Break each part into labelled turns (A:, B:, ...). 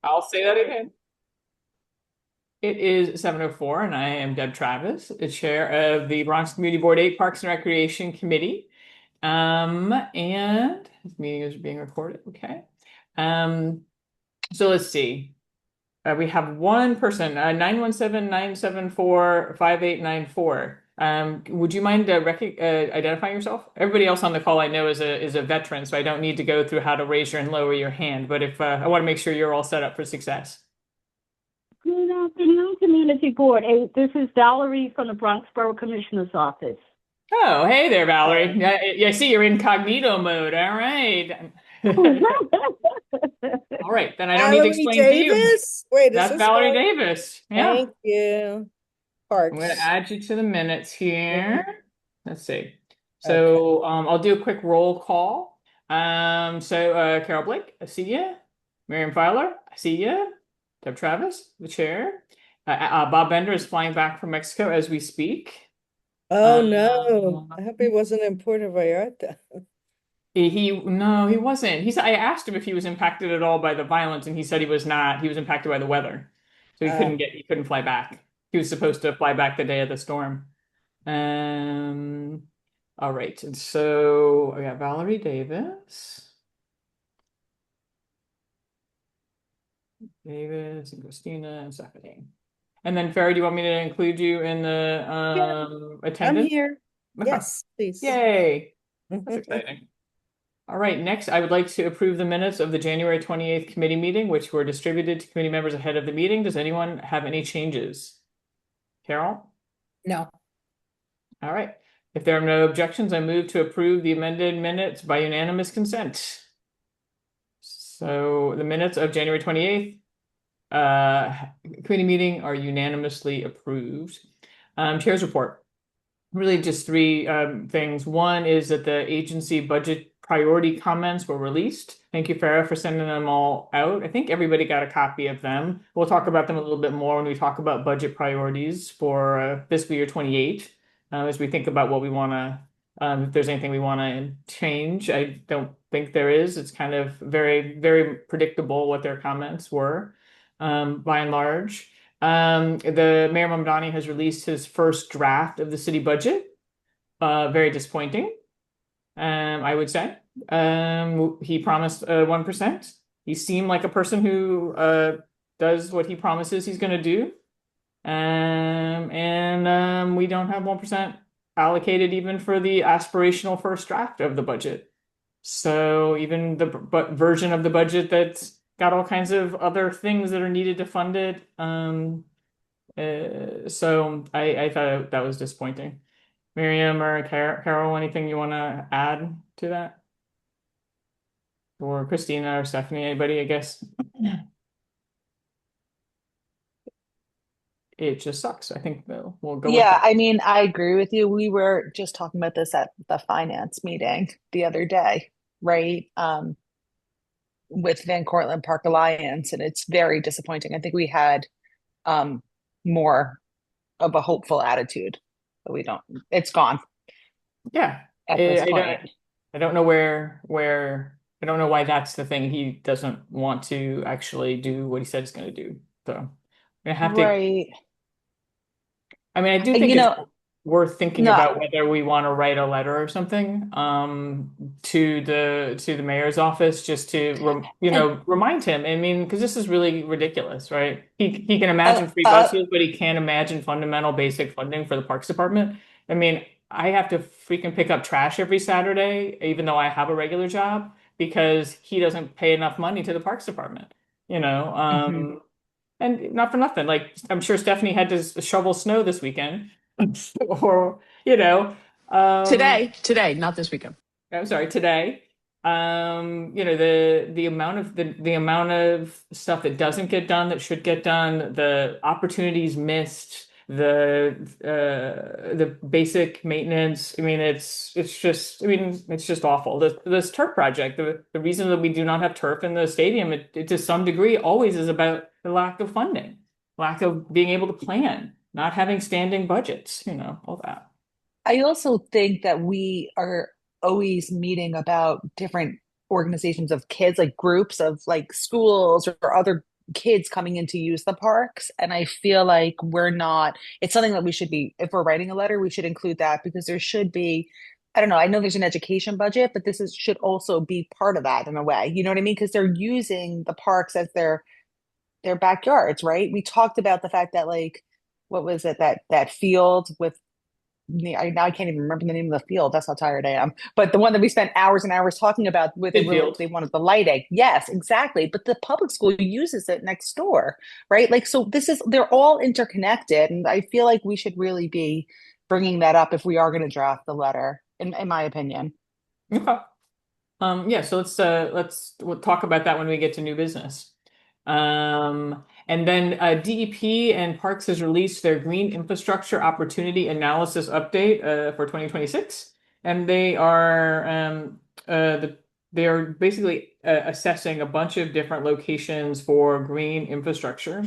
A: I'll say that again. It is 7:04, and I am Deb Travis, the chair of the Bronx Community Board 8 Parks and Recreation Committee. And this meeting is being recorded. Okay. Um, so let's see. We have one person, 917-974-5894. Would you mind identifying yourself? Everybody else on the call I know is a veteran, so I don't need to go through how to raise your and lower your hand. But if I want to make sure you're all set up for success.
B: Good afternoon, Community Board 8. This is Valerie from the Bronx Borough Commissioner's Office.
A: Oh, hey there, Valerie. Yeah, I see you're incognito mode. All right. All right, then I don't need to
C: Valerie
A: explain to you.
C: Davis? Wait, is
A: That's
C: this
A: Valerie
C: right?
A: Davis. Yeah.
C: Thank you.
A: I'm going to
C: Parks.
A: add you to the minutes
C: Mhm.
A: here. Let's see.
C: Okay.
A: So I'll do a quick roll call. Carol Blake, I see you. Miriam Filer, I see you. Deb Travis, the chair. Bob Bender is flying back from Mexico as we speak.
C: Oh no.
A: Um,
C: I hope he wasn't in Puerto Vallarta.
A: no, he wasn't. I asked him if he was impacted at all by the violence, and he said he was not. He was impacted by the weather. So
C: Ah,
A: he couldn't fly back. He was supposed to fly back the day of the storm. Um, all right. And so I got Valerie Davis and Christina and Stephanie. And then Farah, do you want me to include you in the
C: yeah, I'm
A: attendance?
C: here.
A: Okay.
C: Yes, please.
A: Yay. That's exciting. All right, next, I would like to approve the minutes of the January 28th committee meeting, which were distributed to committee members ahead of the meeting. Does anyone have any changes? Carol?
C: No.
A: All right. If there are no objections, I move to approve the amended minutes by unanimous consent. So the minutes of January 28th committee meeting are unanimously approved. Chair's report. Really just three things. One is that the agency budget priority comments were released. Thank you, Farah, for sending them all out. I think everybody got a copy of them. We'll talk about them a little bit more when we talk about budget priorities for fiscal year 28, as we think about what we want to, if there's anything we want to change. I don't think there is. It's kind of very, very predictable what their comments were, by and large. The Mayor Mamdani has released his first draft of the city budget. Very disappointing, I would say. He promised 1%. He seemed like a person who does what he promises he's going to do. And we don't have 1% allocated even for the aspirational first draft of the budget. So even the version of the budget that's got all kinds of other things that are needed to fund it. So I thought that was disappointing. Miriam or Carol, anything you want to add to that? Or Christina or Stephanie, anybody, I guess. It just sucks. I think we'll go with
D: Yeah,
A: that.
D: I mean, I agree with you. We were just talking about this at the finance meeting the other day, right? With Van Cortlandt Park Alliance, and it's very disappointing. I think we had um more of a hopeful attitude, but we don't. It's gone
A: Yeah.
D: at
A: I,
D: this
A: I don't
D: point.
A: I don't know where I don't know why that's the thing. He doesn't want to actually do what he said he's going to do. So I'm gonna have to.
D: Right.
A: I mean, I do think
D: You
A: it's
D: know,
A: worth thinking
D: no,
A: about whether we want to write a letter or something to the mayor's office just to
D: and
A: remind him. I mean, because this is really ridiculous, right? He can
D: uh,
A: imagine free
D: uh,
A: buses, but he can't imagine fundamental basic funding for the Parks Department. I mean, I have to freaking pick up trash every Saturday, even though I have a regular job, because he doesn't pay enough money to the Parks Department. You know,
D: mhm.
A: and not for nothing, like I'm sure Stephanie had to shovel snow this weekend, or
E: Today, not this weekend.
A: I'm sorry, today. The amount of the amount of stuff that doesn't get done that should get done, the opportunities missed, the basic maintenance. I mean, it's just awful. This turf project, the reason that we do not have turf in the stadium, it to some degree always is about the lack of funding, lack of being able to plan, not having standing budgets, all that.
D: I also think that we are always meeting about different organizations of kids, like groups of like schools or other kids coming in to use the parks. And I feel like it's something that we should be, if we're writing a letter, we should include that because there should be, I don't know, I know there's an education budget, but should also be part of that in a way. You know what I mean? Because they're using the parks as their backyards, right? We talked about the fact that like, what was it, that field with now I can't even remember the name of the field. That's how tired I am. But the one that we spent hours and hours talking about with
A: Midfield.
D: they wanted the lighting. Yes, exactly. But the public school uses it next door, right? Like, so they're all interconnected. And I feel like we should really be bringing that up if we are going to draft the letter, in my opinion.
A: Okay. Yeah, so we'll talk about that when we get to new business. And then DEP and Parks has released their Green Infrastructure Opportunity Analysis Update for 2026, and they are basically assessing a bunch of different locations for green infrastructure.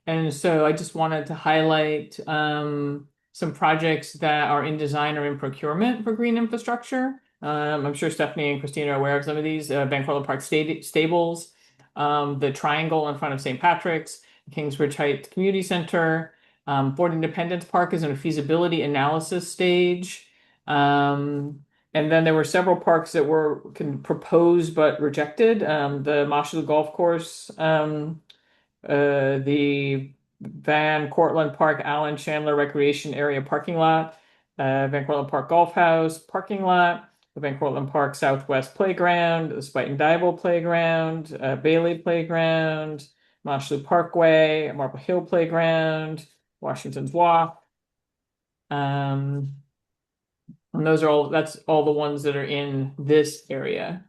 A: And so I just wanted to highlight some projects that are in design or in procurement for green infrastructure. I'm sure Stephanie and Christina are aware of some of these. Van Cortlandt Park Stables, the Triangle in front of St. Patrick's, Kingsbridge Heights Community Center, Fort Independence Park is in a feasibility analysis stage. And then there were several parks that were proposed but rejected. The Marshall Golf Course, the Van Cortlandt Park Allen Chandler Recreation Area parking lot, Van Cortlandt Park Golf House parking lot, the Van Cortlandt Park Southwest Playground, the Spuyten Duyvil Playground, Bailey Playground, Mosholu Parkway, Marble Hill Playground, Washington's Walk. And that's all the ones that are in this area.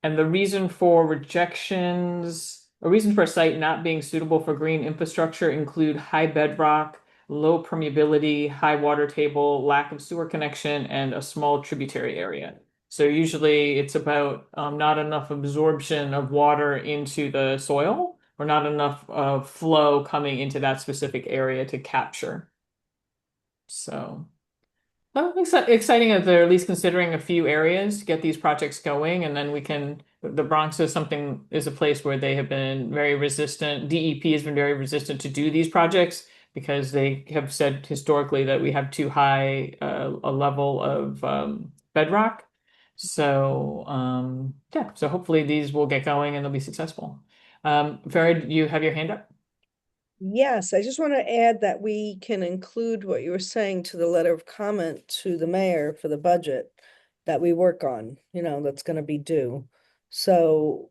A: And the reason for rejections, a reason for a site not being suitable for green infrastructure include high bedrock, low permeability, high water table, lack of sewer connection, and a small tributary area. So usually it's about not enough absorption of water into the soil or not enough flow coming into that specific area to capture. So exciting that they're at least considering a few areas to get these projects going, and then the Bronx is a place where they have been very resistant. DEP has been very resistant to do these projects because they have said historically that we have too high a level of bedrock. So yeah, so hopefully these will get going and they'll be successful. Farah, you have your hand up?
C: Yes, I just want to add that we can include what you were saying to the letter of comment to the mayor for the budget that we work on, that's going to be due. So,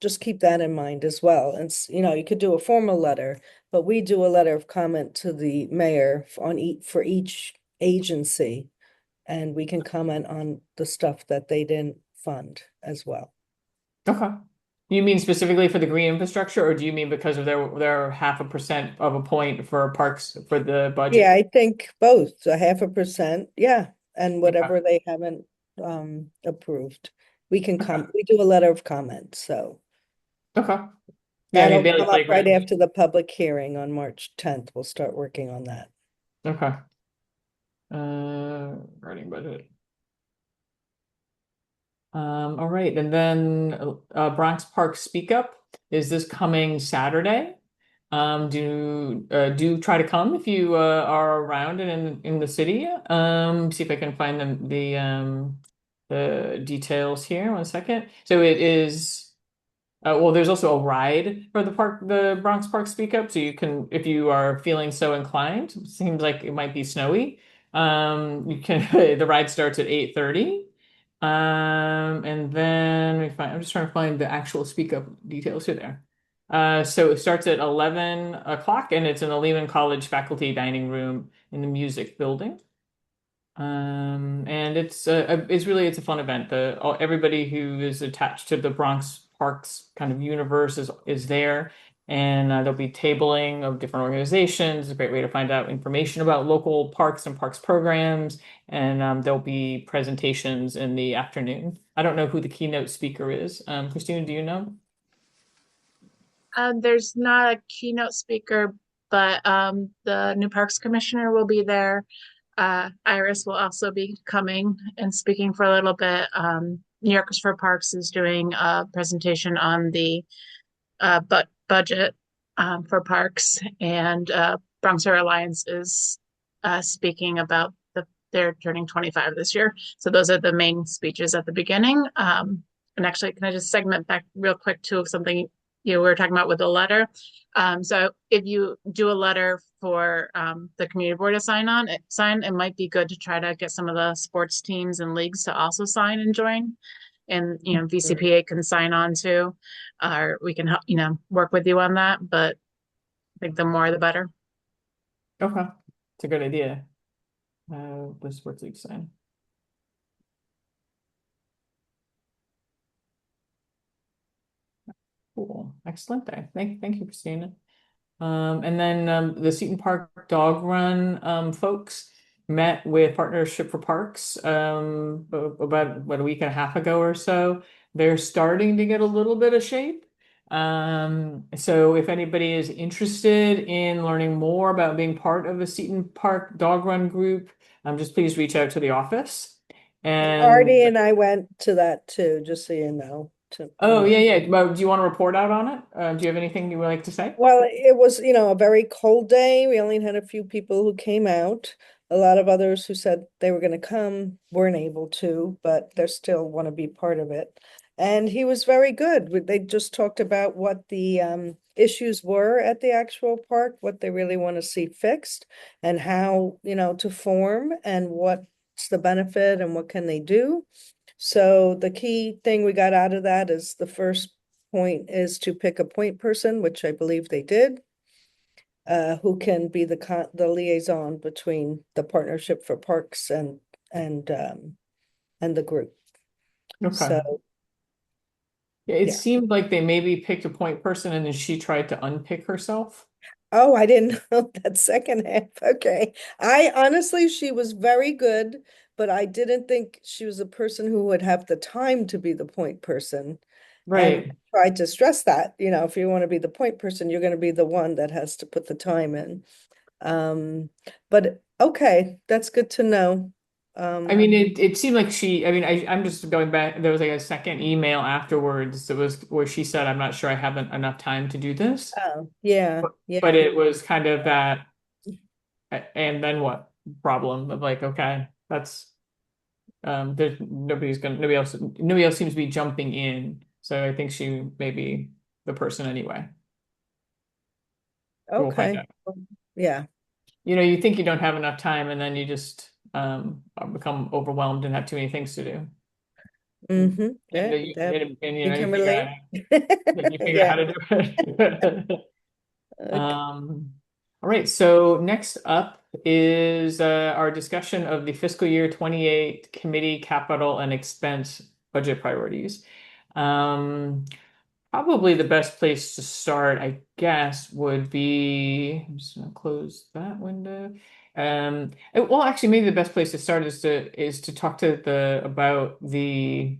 C: just keep that in mind as well. And, you could do a formal letter, but we do a letter of comment to the mayor for each agency, and we can comment on the stuff that they didn't fund as well.
A: Okay. You mean specifically for the green infrastructure, or do you mean because of their 0.5% of a point for parks for the budget?
C: Yeah, I think both, a 0.5%, yeah, and whatever they haven't approved. We can we do a letter of comment, so
A: Okay. Yeah, I
C: that'll
A: mean,
C: come up right after the public hearing on March 10th. We'll start working on that.
A: Okay. Writing budget. All right, and then Bronx Park Speak Up is this coming Saturday. Do try to come if you are around and in the city. See if I can find the details here. 1 second. So it is. Well, there's also a ride for the Bronx Park Speak Up. So you can, if you are feeling so inclined, seems like it might be snowy. You can. The ride starts at 8:30. And then I'm just trying to find the actual Speak Up details here there. So it starts at 11 o'clock and it's in the Lehman College faculty dining room in the music building. And it's a fun event. Everybody who is attached to the Bronx Parks kind of universe is there. And there'll be tabling of different organizations. It's a great way to find out information about local parks and parks programs. And there'll be presentations in the afternoon. I don't know who the keynote speaker is. Christina, do you know?
E: There's not a keynote speaker, but the new Parks Commissioner will be there. Iris will also be coming and speaking for a little bit. New Yorkers for Parks is doing a presentation on the budget for parks, and Bronx River Alliance is speaking about they're turning 25 this year. So those are the main speeches at the beginning. And actually, can I just segment back real quick to something you were talking about with the letter? So if you do a letter for the community board to sign, it might be good to try to get some of the sports teams and leagues to also sign and join. And VCPA can sign on too, or we can help work with you on that. But I think the more the better.
A: Okay, it's a good idea. The sports league sign. Cool, excellent day. Thank you, Christina. And then the Seton Park Dog Run folks met with Partnership for Parks about what, a week and a half ago or so. They're starting to get a little bit of shape. So if anybody is interested in learning more about being part of the Seton Park Dog Run group, just please reach out to the office.
C: Artie
A: And
C: and I went to that too, just so you know.
A: oh yeah. Well, do you want to report out on it? Do you have anything you would like to say?
C: Well, it was, a very cold day. We only had a few people who came out. A lot of others who said they were going to come weren't able to, but they still want to be part of it. And he was very good. They just talked about what the issues were at the actual park, what they really want to see fixed, and how, to form and what's the benefit and what can they do. So the key thing we got out of that is the first point is to pick a point person, which I believe they did, who can be the liaison between the Partnership for Parks and the group.
A: Okay.
C: So
A: Yeah, it
C: yeah.
A: seemed like they maybe picked a point person and then she tried to unpick herself.
C: Oh, I didn't know that second half. Okay. I honestly, she was very good, but I didn't think she was a person who would have the time to be the point person. And
A: Right.
C: tried to stress that, if you want to be the point person, you're going to be the one that has to put the time in. But okay, that's good to know.
A: I mean, it seemed like I'm just going back. There was like a second email afterwards that was where she said, I'm not sure I have enough time to do this.
C: Oh, yeah,
A: But
C: yeah.
A: it was kind of that, and then what problem of like, okay, that's there's nobody else seems to be jumping in. So I think she may be the person anyway. We'll find
C: Okay.
A: out.
C: Yeah.
A: You think you don't have enough time and then you just become overwhelmed and have too many things to do.
C: Mm-hmm.
A: And
C: Yeah,
A: you,
C: we can relate.
A: you figure out how
C: Yeah.
A: to do it.
C: Okay.
A: All right, so next up is our discussion of the fiscal year 28 committee capital and expense budget priorities. Probably the best place to start, I guess, would be, I'm just gonna close that window. Well, actually, maybe the best place to start is to talk to about the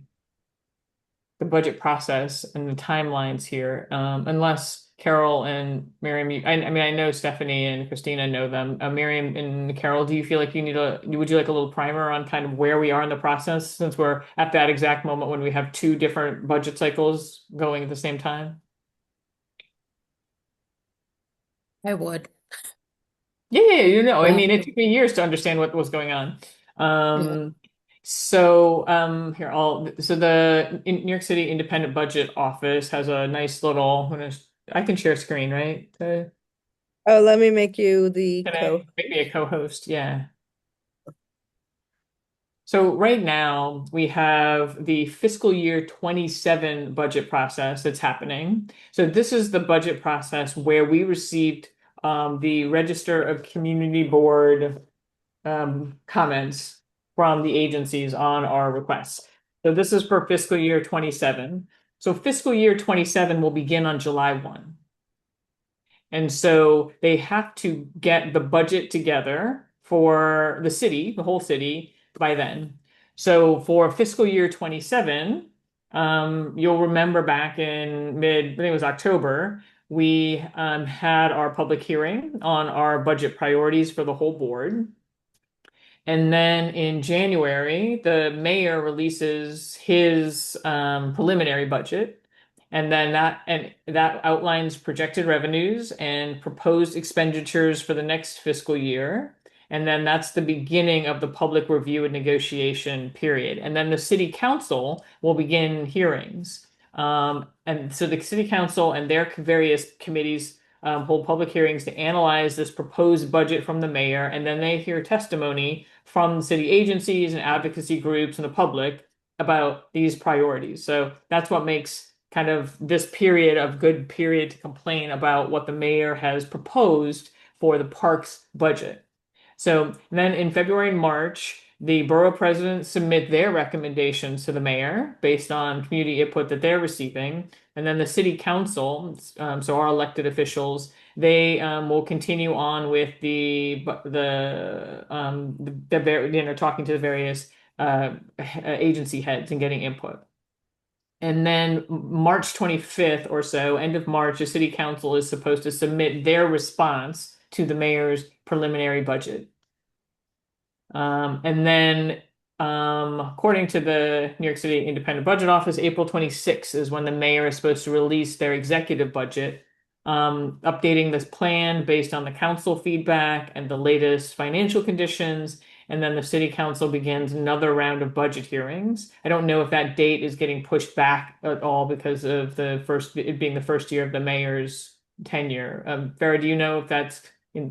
A: budget process and the timelines here. Unless Carol and Miriam, I mean, I know Stephanie and Christina know them. Miriam and Carol, do you feel like would you like a little primer on kind of where we are in the process since we're at that exact moment when we have two different budget cycles going at the same time?
F: I would.
A: Yeah, I
F: Yeah.
A: mean, it took me years to understand what was going on.
F: Yeah.
A: So so the New York City Independent Budget Office has a nice little, I can share screen, right?
C: Oh, let me make you the
A: Can I make me a co-host? Yeah. So right now we have the fiscal year 27 budget process that's happening. So this is the budget process where we received the Register of Community Board comments from the agencies on our requests. So this is for fiscal year 27. So fiscal year 27 will begin on July 1. And so they have to get the budget together for the city, the whole city, by then. So for fiscal year 27, you'll remember back in I think it was October, we had our public hearing on our budget priorities for the whole board. And then in January, the mayor releases his preliminary budget. And then that outlines projected revenues and proposed expenditures for the next fiscal year. And then that's the beginning of the public review and negotiation period. And then the city council will begin hearings. And so the city council and their various committees hold public hearings to analyze this proposed budget from the mayor, and then they hear testimony from city agencies and advocacy groups and the public about these priorities. So that's what makes kind of this period of good period to complain about what the mayor has proposed for the parks budget. So then in February and March, the borough presidents submit their recommendations to the mayor based on community input that they're receiving. And then the city council, so our elected officials, they will continue on with talking to the various agency heads and getting input. And then March 25th or so, end of March, the city council is supposed to submit their response to the mayor's preliminary budget. And then, according to the New York City Independent Budget Office, April 26th is when the mayor is supposed to release their executive budget, updating this plan based on the council feedback and the latest financial conditions. And then the city council begins another round of budget hearings. I don't know if that date is getting pushed back at all because of it being the first year of the mayor's tenure. Farah, do you know if that's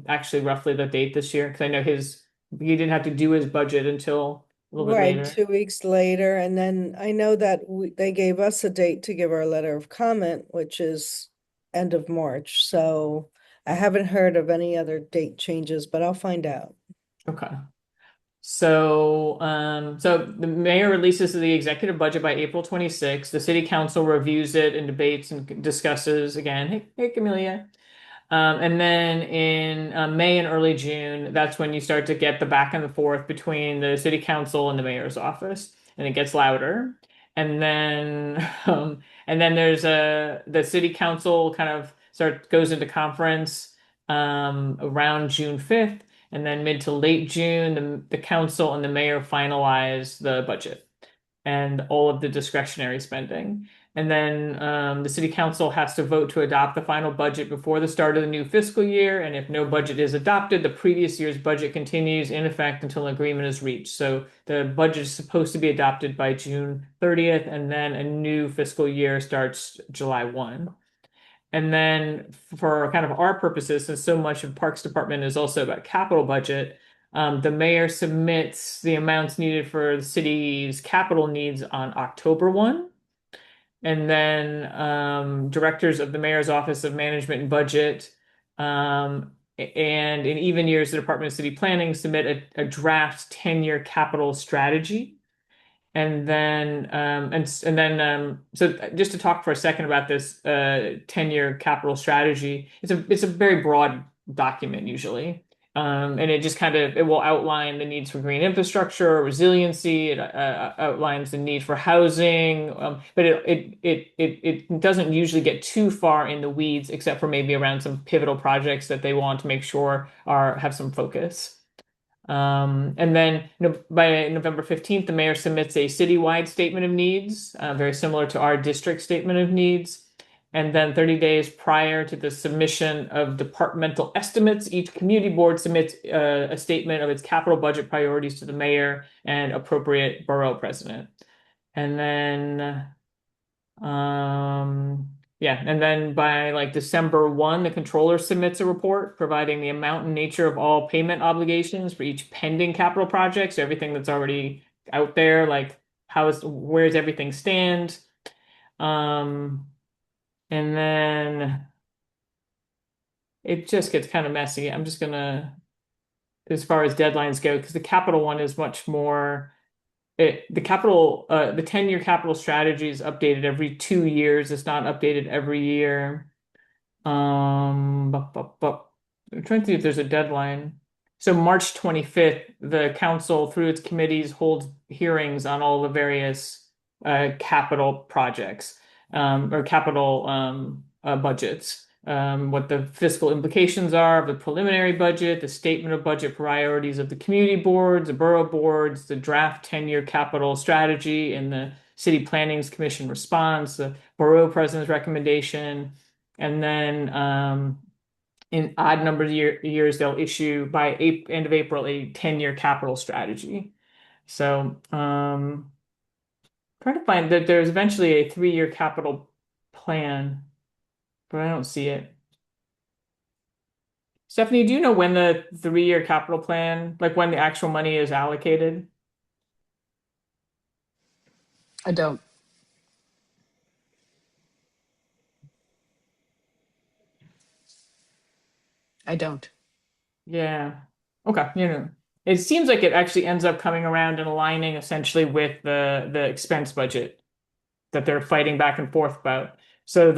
A: actually roughly the date this year? Because I know he didn't have to do his budget until a little bit
C: Right,
A: later.
C: 2 weeks later, and then I know that they gave us a date to give our letter of comment, which is end of March. So I haven't heard of any other date changes, but I'll find out.
A: Okay. So, so the mayor releases the executive budget by April 26th. The city council reviews it and debates and discusses again. Hey, Camelia. And then in May and early June, that's when you start to get the back and the forth between the city council and the mayor's office, and it gets louder. And then, there's the city council kind of goes into conference around June 5th, and then mid to late June, the council and the mayor finalize the budget and all of the discretionary spending. And then the city council has to vote to adopt the final budget before the start of the new fiscal year. And if no budget is adopted, the previous year's budget continues in effect until an agreement is reached. So the budget is supposed to be adopted by June 30th, and then a new fiscal year starts July 1. And then for kind of our purposes, since so much of Parks Department is also about capital budget, the mayor submits the amounts needed for the city's capital needs on October 1. And then directors of the mayor's office of management and budget, and in even years, the Department of City Planning submit a draft 10-year capital strategy. And then so just to talk for a second about this 10-year capital strategy, it's a very broad document usually. And it just it will outline the needs for green infrastructure, resiliency. It outlines the need for housing, but it doesn't usually get too far in the weeds, except for maybe around some pivotal projects that they want to make sure have some focus. And then by November 15th, the mayor submits a citywide statement of needs, very similar to our district statement of needs. And then 30 days prior to the submission of departmental estimates, each community board submits a statement of its capital budget priorities to the mayor and appropriate borough president. And then, and then by like December 1, the controller submits a report providing the amount and nature of all payment obligations for each pending capital project. So everything that's already out there, like where's everything stand? And then it just gets kind of messy. I'm just gonna, as far as deadlines go, because the capital one is much more. The 10-year capital strategy is updated every 2 years. It's not updated every year. I'm trying to see if there's a deadline. So March 25th, the council, through its committees, holds hearings on all the various capital projects. Or capital budgets, what the fiscal implications are of the preliminary budget, the statement of budget priorities of the community boards, the borough boards, the draft 10-year capital strategy, and the City Planning's Commission response, the Borough President's recommendation, and then in odd number of years they'll issue by end of April a 10-year capital strategy. So trying to find that there's eventually a 3-year capital plan, but I don't see it. Stephanie, do you know when the 3-year capital plan, like when the actual money is allocated?
D: I don't. I don't.
A: Yeah. Okay. It seems like it actually ends up coming around and aligning essentially with the expense budget that they're fighting back and forth about. So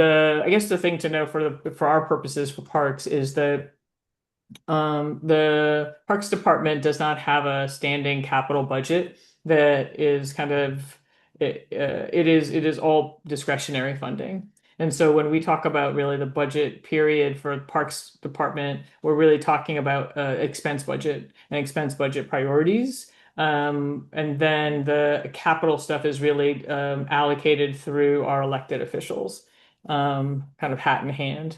A: I guess the thing to know for our purposes for parks is that the Parks Department does not have a standing capital budget that is kind of it is all discretionary funding. And so when we talk about really the budget period for Parks Department, we're really talking about expense budget and expense budget priorities. And then the capital stuff is really allocated through our elected officials, kind of hat in hand,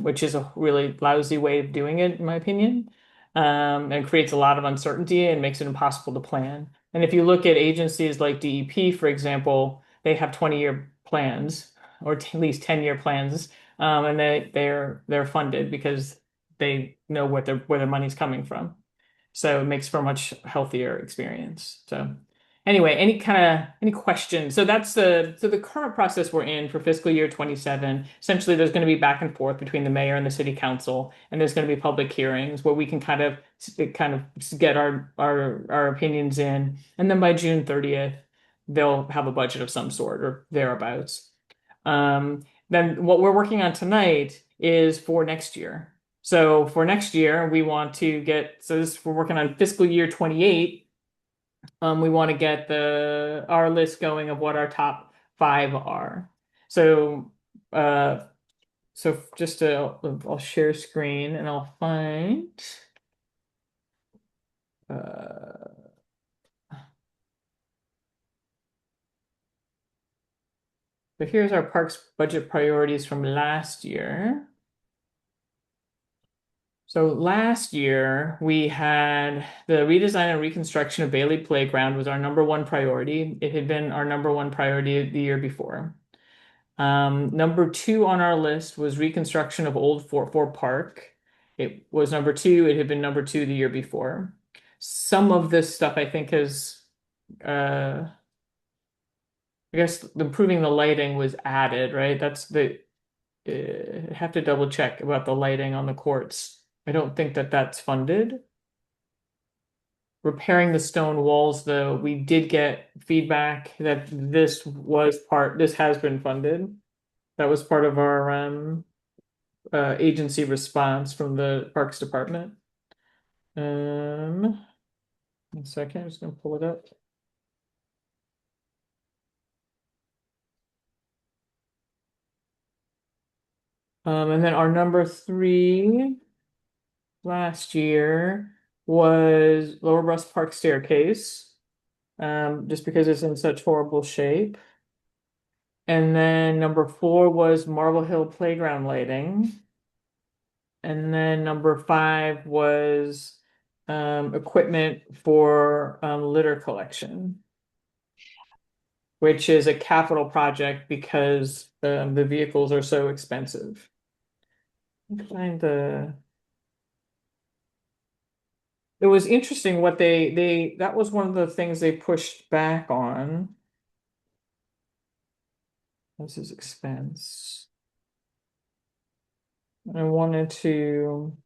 A: which is a really lousy way of doing it, in my opinion, and creates a lot of uncertainty and makes it impossible to plan. And if you look at agencies like DEP, for example, they have 20-year plans or at least 10-year plans, and they're funded because they know where their money's coming from. So it makes for a much healthier experience. So anyway, any questions? So that's the current process we're in for fiscal year 27. Essentially, there's going to be back and forth between the mayor and the city council, and there's going to be public hearings where we can kind of get our opinions in, and then by June 30th, they'll have a budget of some sort or thereabouts. Then what we're working on tonight is for next year. So for next year, we want to we're working on fiscal year 28. We want to get our list going of what our top 5 are. So I'll share screen and I'll find so here's our parks budget priorities from last year. So last year we had the redesign and reconstruction of Bailey Playground was our #1 priority. It had been our #1 priority the year before. Number 2 on our list was reconstruction of Old Fort Ford Park. It was number 2. It had been number 2 the year before. Some of this stuff I think has, I guess improving the lighting was added, right? That's I have to double check about the lighting on the courts. I don't think that's funded. Repairing the stone walls, though, we did get feedback that this has been funded. That was part of our agency response from the Parks Department. 1 second, I'm just gonna pull it up. And then our number 3 last year was Lower Russ Park staircase, just because it's in such horrible shape. And then number 4 was Marble Hill playground lighting. And then number 5 was equipment for litter collection, which is a capital project because the vehicles are so expensive. It was interesting what that was one of the things they pushed back on. This is expense. I wanted to.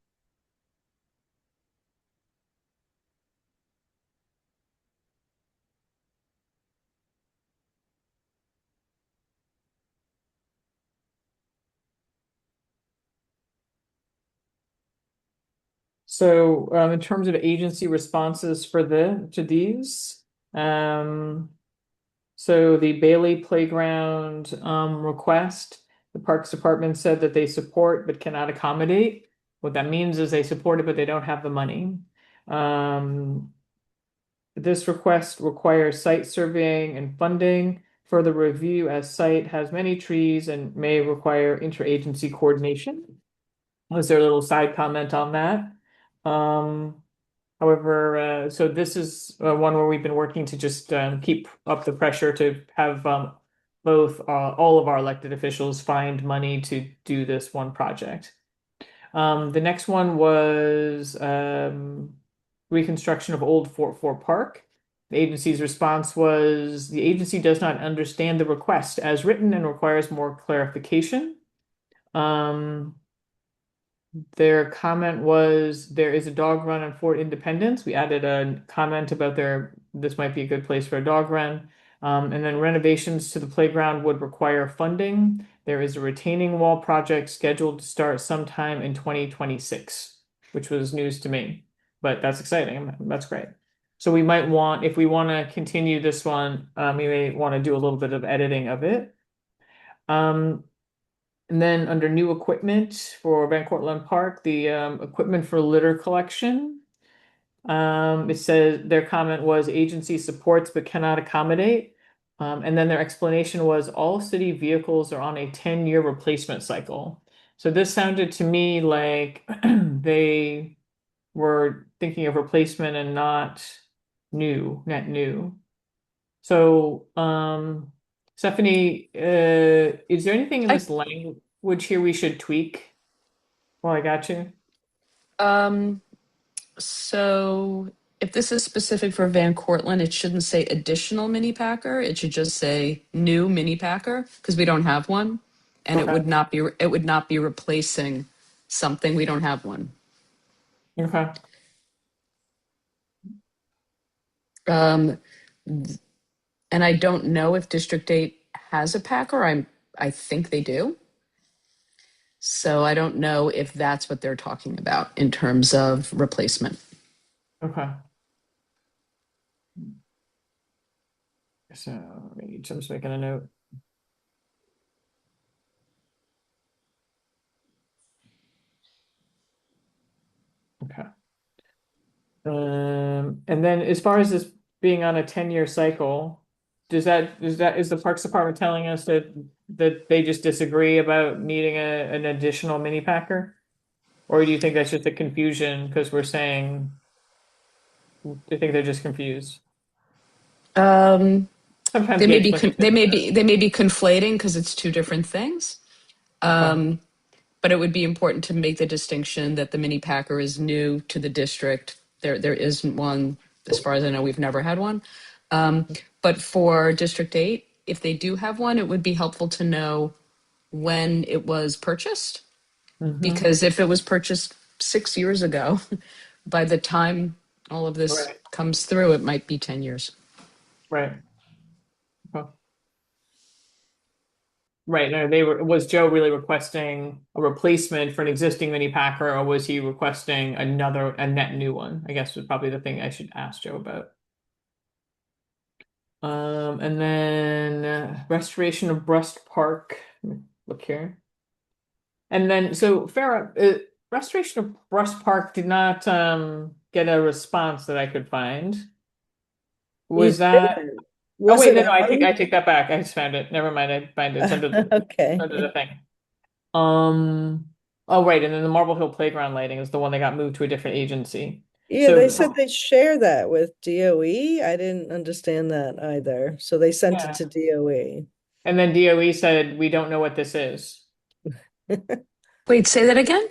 A: So in terms of agency responses to these, so the Bailey Playground request, the Parks Department said that they support but cannot accommodate. What that means is they support it, but they don't have the money. This request requires site surveying and funding. Further review as site has many trees and may require interagency coordination. Was there a little side comment on that? However, so this is one where we've been working to just keep up the pressure to have both all of our elected officials find money to do this one project. The next one was reconstruction of Old Fort Ford Park. The agency's response was the agency does not understand the request as written and requires more clarification. Their comment was there is a dog run on Fort Independence. We added a comment about this might be a good place for a dog run. And then renovations to the playground would require funding. There is a retaining wall project scheduled to start sometime in 2026, which was news to me, but that's exciting. That's great. So we might want, if we want to continue this one, we may want to do a little bit of editing of it. And then under new equipment for Van Cortlandt Park, the equipment for litter collection. It says their comment was agency supports but cannot accommodate. And then their explanation was all city vehicles are on a 10-year replacement cycle. So this sounded to me like they were thinking of replacement and not net new. So, Stephanie, is there anything in this language here we should tweak? Well, I got you.
F: So if this is specific for Van Cortlandt, it shouldn't say additional mini packer. It should just say new mini packer because we don't have one, and
A: Okay.
F: it would not be replacing something. We don't have one.
A: Okay.
F: And I don't know if District 8 has a packer. I think they do. So I don't know if that's what they're talking about in terms of replacement.
A: Okay. So I'm just making a note. Okay. And then as far as this being on a 10-year cycle, is the Parks Department telling us that they just disagree about needing an additional mini packer? Or do you think that's just a confusion because we're saying, do you think they're just confused? Sometimes
F: They may
A: the
F: be
A: explanation-
F: they may be conflating because it's two different things. But it would be important to make the distinction that the mini packer is new to the district. There isn't one, as far as I know, we've never had one. But for District 8, if they do have one, it would be helpful to know when it was purchased. Because if it was purchased 6 years ago, by the time all of this
A: Right.
F: comes through, it might be 10 years.
A: Right. Okay. Right. No, was Joe really requesting a replacement for an existing mini packer, or was he requesting a net new one? I guess was probably the thing I should ask Joe about. And then restoration of Brust Park. Let me look here. And then so Farah, restoration of Brust Park did not get a response that I could find. Was that? Oh
C: Was
A: wait,
C: it
A: no, I
C: on?
A: take that back. I just found it. Never mind. I find it. It's under the
C: Okay.
A: under the thing. Oh right, and then the Marble Hill Playground lighting is the one that got moved to a different agency.
C: Yeah,
A: So-
C: they said they share that with DOE. I didn't understand that either. So they sent
A: Yeah.
C: it to DOE.
A: And then DOE said, we don't know what this is.
F: Wait, say that again?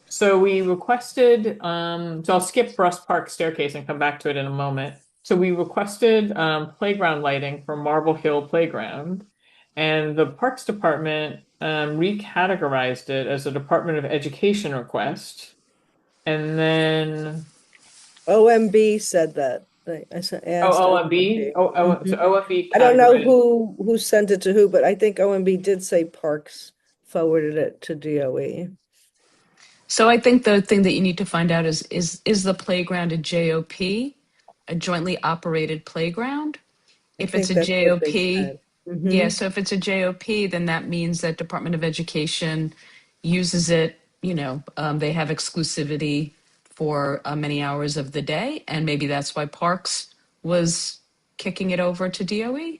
A: So we requested, so I'll skip Brust Park staircase and come back to it in a moment. So we requested playground lighting for Marble Hill Playground, and the Parks Department recategorized it as a Department of Education request. And then
C: OMB said that. I asked
A: OMB? So OFE
C: I don't know
A: categorized-
C: who sent it to who, but I think OMB did say Parks forwarded it to DOE.
F: So I think the thing that you need to find out is the playground a JOP, a jointly operated playground? If it's a
C: think that's what they
F: JOP,
C: said. Mhm.
F: yeah, so if it's a JOP, then that means that Department of Education uses it, they have exclusivity for many hours of the day, and maybe that's why Parks was kicking it over to DOE.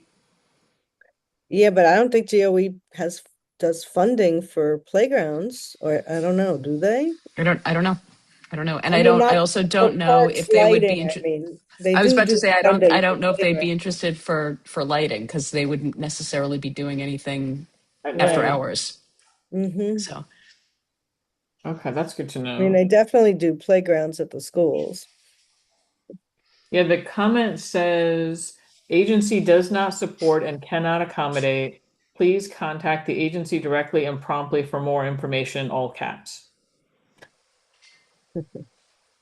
C: Yeah, but I don't think GOE does funding for playgrounds, or I don't know, do they?
F: I don't know, and
C: I mean,
F: I
C: not
F: also
C: for
F: don't know
C: parks
F: if they would be
C: lighting, I
F: interested.
C: mean, they
F: I was about to
C: do
F: say I
C: funding for
F: don't know if they'd be
C: playground.
F: interested for lighting because they wouldn't necessarily be doing anything
A: At
F: after
A: night.
C: Right.
F: hours.
C: Mm-hmm.
F: So
A: Okay, that's good to
C: I mean,
A: know.
C: they definitely do playgrounds at the schools.
A: Yeah, the comment says agency does not support and cannot accommodate. Please contact the agency directly and promptly for more information, all caps.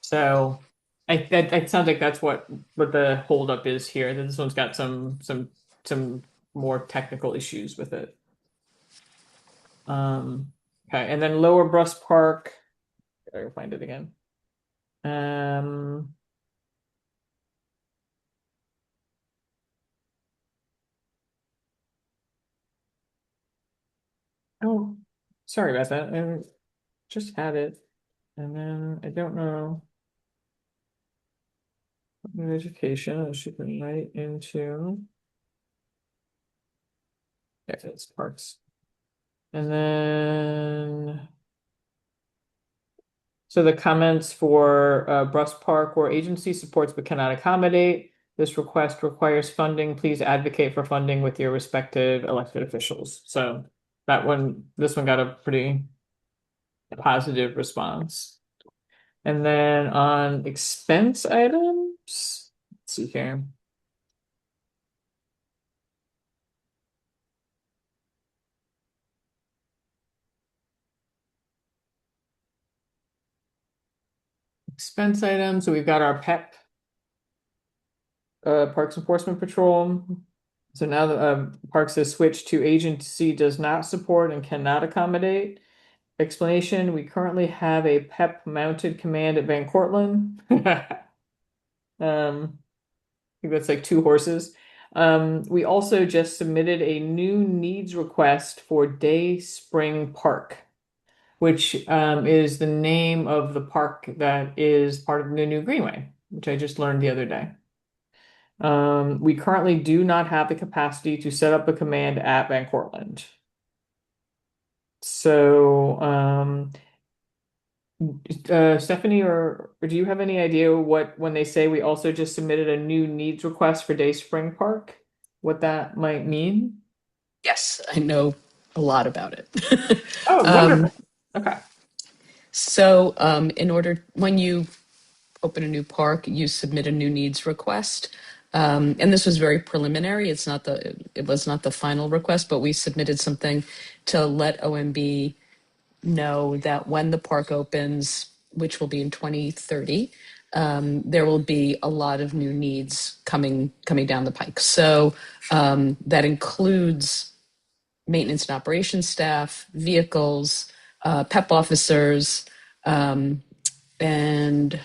A: So it sounds like that's what the holdup is here. That this one's got some more technical issues with it. Okay, and then Lower Brush Park. Gotta find it again. Um, oh, sorry about that. I just had it, and then I don't know. Education, I should be right into. Yeah, it's parks. And then, so the comments for Brush Park or agency supports but cannot accommodate. This request requires funding. Please advocate for funding with your respective elected officials. So this one got a pretty positive response. And then on expense items, let's see here. Expense items, so we've got our PEP, Parks Enforcement Patrol. So now the Parks has switched to agency does not support and cannot accommodate. Explanation, we currently have a PEP mounted command at Van Cortlandt. I think that's like two horses. We also just submitted a new needs request for Day Spring Park, which is the name of the park that is part of the new Greenway, which I just learned the other day. We currently do not have the capacity to set up a command at Van Cortlandt. So, Stephanie, or do you have any idea what, when they say we also just submitted a new needs request for Day Spring Park, what that might mean?
F: yes, I know a lot about it.
A: Oh,
F: um,
A: wonderful. Okay.
F: so in order when you open a new park, you submit a new needs request. And this was very preliminary. It was not the final request, but we submitted something to let OMB know that when the park opens, which will be in 2030, there will be a lot of new needs coming down the pike. So that includes maintenance and operations staff, vehicles, PEP officers, and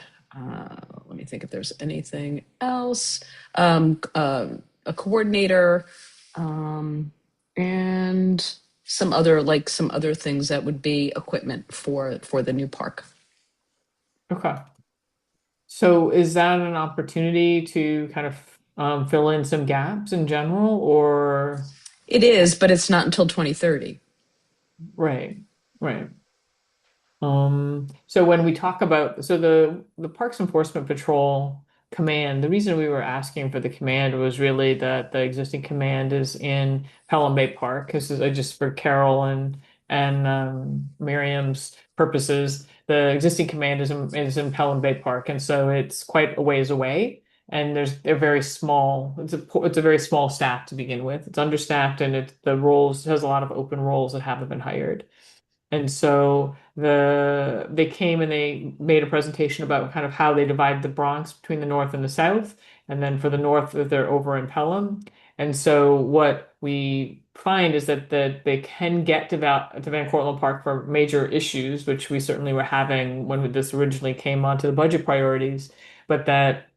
F: let me think if there's anything else. A coordinator, and some other things that would be equipment for the new park.
A: Okay. So is that an opportunity to kind of fill in some gaps in general, or
F: It is, but it's not until 2030.
A: right, right. So when we talk about the Parks Enforcement Patrol command, the reason we were asking for the command was really that the existing command is in Pelham Bay Park. This is just for Carol and Miriam's purposes. The existing command is in Pelham Bay Park, and so it's quite a ways away. And they're very small. It's a very small staff to begin with. It's understaffed, and the roles has a lot of open roles that haven't been hired. And so they came and they made a presentation about kind of how they divide the Bronx between the north and the south. And then for the north, they're over in Pelham. And so what we find is that they can get to Van Cortlandt Park for major issues, which we certainly were having when this originally came onto the budget priorities, but that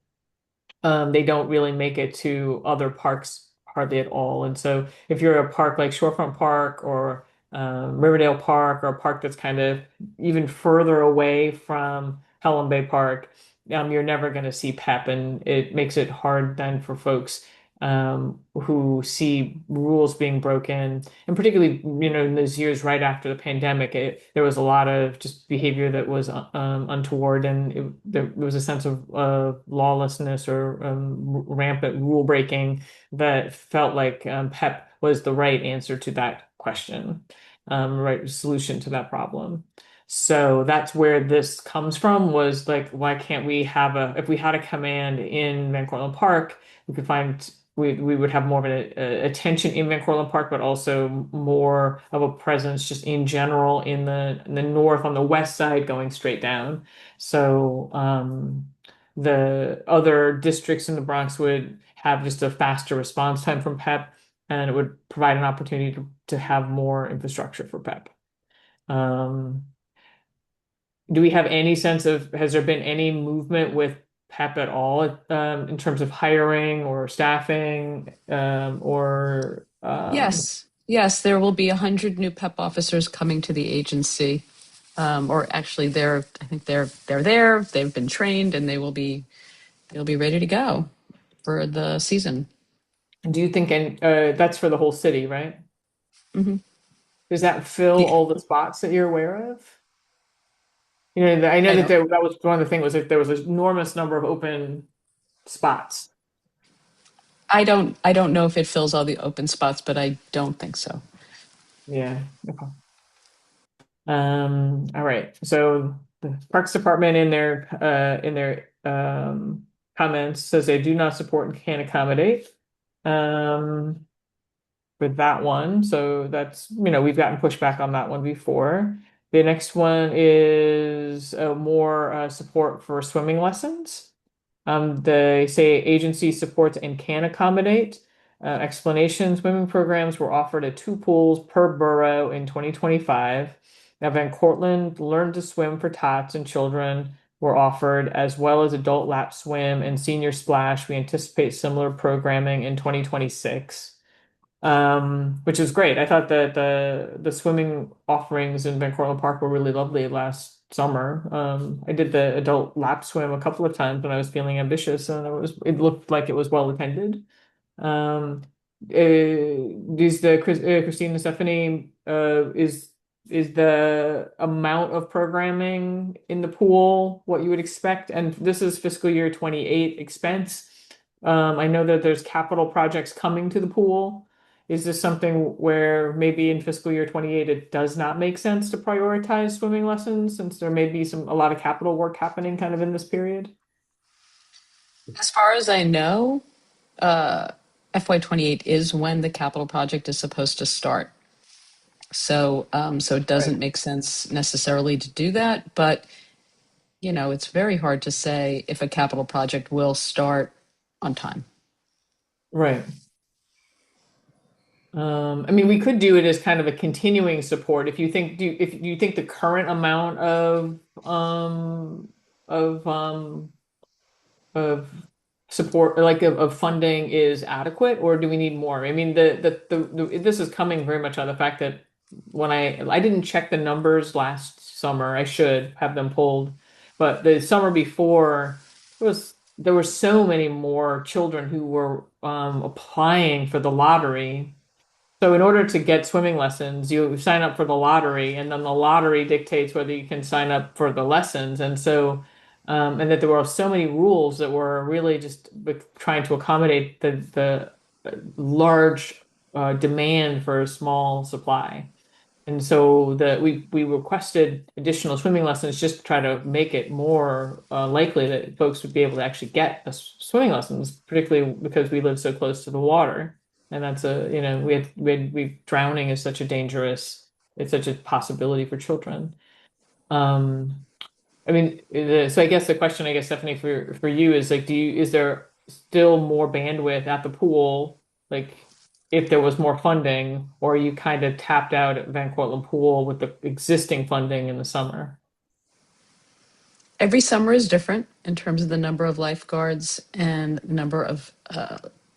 A: they don't really make it to other parks hardly at all. And so if you're a park like Shorefront Park or Riverdale Park, or a park that's kind of even further away from Pelham Bay Park, you're never going to see PEP, and it makes it hard then for folks who see rules being broken, and particularly, in those years right after the pandemic, there was a lot of just behavior that was untoward, and there was a sense of lawlessness or rampant rule breaking that felt like PEP was the right answer to that question, right solution to that problem. So that's where this comes from, was like, why can't we have if we had a command in Van Cortlandt Park, we could find we would have more of an attention in Van Cortlandt Park, but also more of a presence just in general in the north on the west side going straight down. So the other districts in the Bronx would have just a faster response time from PEP, and it would provide an opportunity to have more infrastructure for PEP. Do we have any sense of, has there been any movement with PEP at all, in terms of hiring or staffing, or
F: Yes, there will be 100 new PEP officers coming to the agency. Or actually, I think they're there. They've been trained, and they'll be ready to go for the season.
A: do you think, and that's for the whole city, right?
F: hmm
A: Does that fill
F: Yeah,
A: all the spots that you're aware of? I know
F: I
A: that
F: don't.
A: that was one of the things, was that there was an enormous number of open spots.
F: I don't know if it fills all the open spots, but I don't think so.
A: Yeah. Okay. All right. So the Parks Department in their comments says they do not support and can't accommodate um with that one. So that's, we've gotten pushback on that one before. The next one is more support for swimming lessons. They say agency supports and can accommodate. Explanation: swimming programs were offered at 2 pools per borough in 2025. Now, Van Cortlandt Learn to Swim for tots and children were offered, as well as adult lap swim and senior splash. We anticipate similar programming in 2026, which is great. I thought that the swimming offerings in Van Cortlandt Park were really lovely last summer. I did the adult lap swim a couple of times when I was feeling ambitious, and it looked like it was well attended. Um, Christine and Stephanie, is the amount of programming in the pool what you would expect? And this is fiscal year 28 expense. I know that there's capital projects coming to the pool. Is this something where maybe in fiscal year 28 it does not make sense to prioritize swimming lessons, since there may be a lot of capital work happening kind of in this period?
F: As far as I know, FY28 is when the capital project is supposed to start. So it doesn't
A: Right.
F: make sense necessarily to do that, but it's very hard to say if a capital project will start on time.
A: Right. I mean, we could do it as kind of a continuing support. If you think, if you think the current amount of um of support, like of funding, is adequate, or do we need more? I mean, this is coming very much on the fact that when I didn't check the numbers last summer, I should have them pulled, but the summer before, there were so many more children who were applying for the lottery. So in order to get swimming lessons, you sign up for the lottery, and then the lottery dictates whether you can sign up for the lessons. And so, and that there were so many rules that were really just trying to accommodate the large demand for a small supply. And so we requested additional swimming lessons just to try to make it more likely that folks would be able to actually get swimming lessons, particularly because we live so close to the water. And that's drowning is such a it's such a possibility for children. Um, I mean, so I guess the question, I guess, Stephanie, for you is like, is there still more bandwidth at the pool? Like, if there was more funding, or are you kind of tapped out at Van Cortlandt Pool with the existing funding in the summer?
F: Every summer is different in terms of the number of lifeguards and number of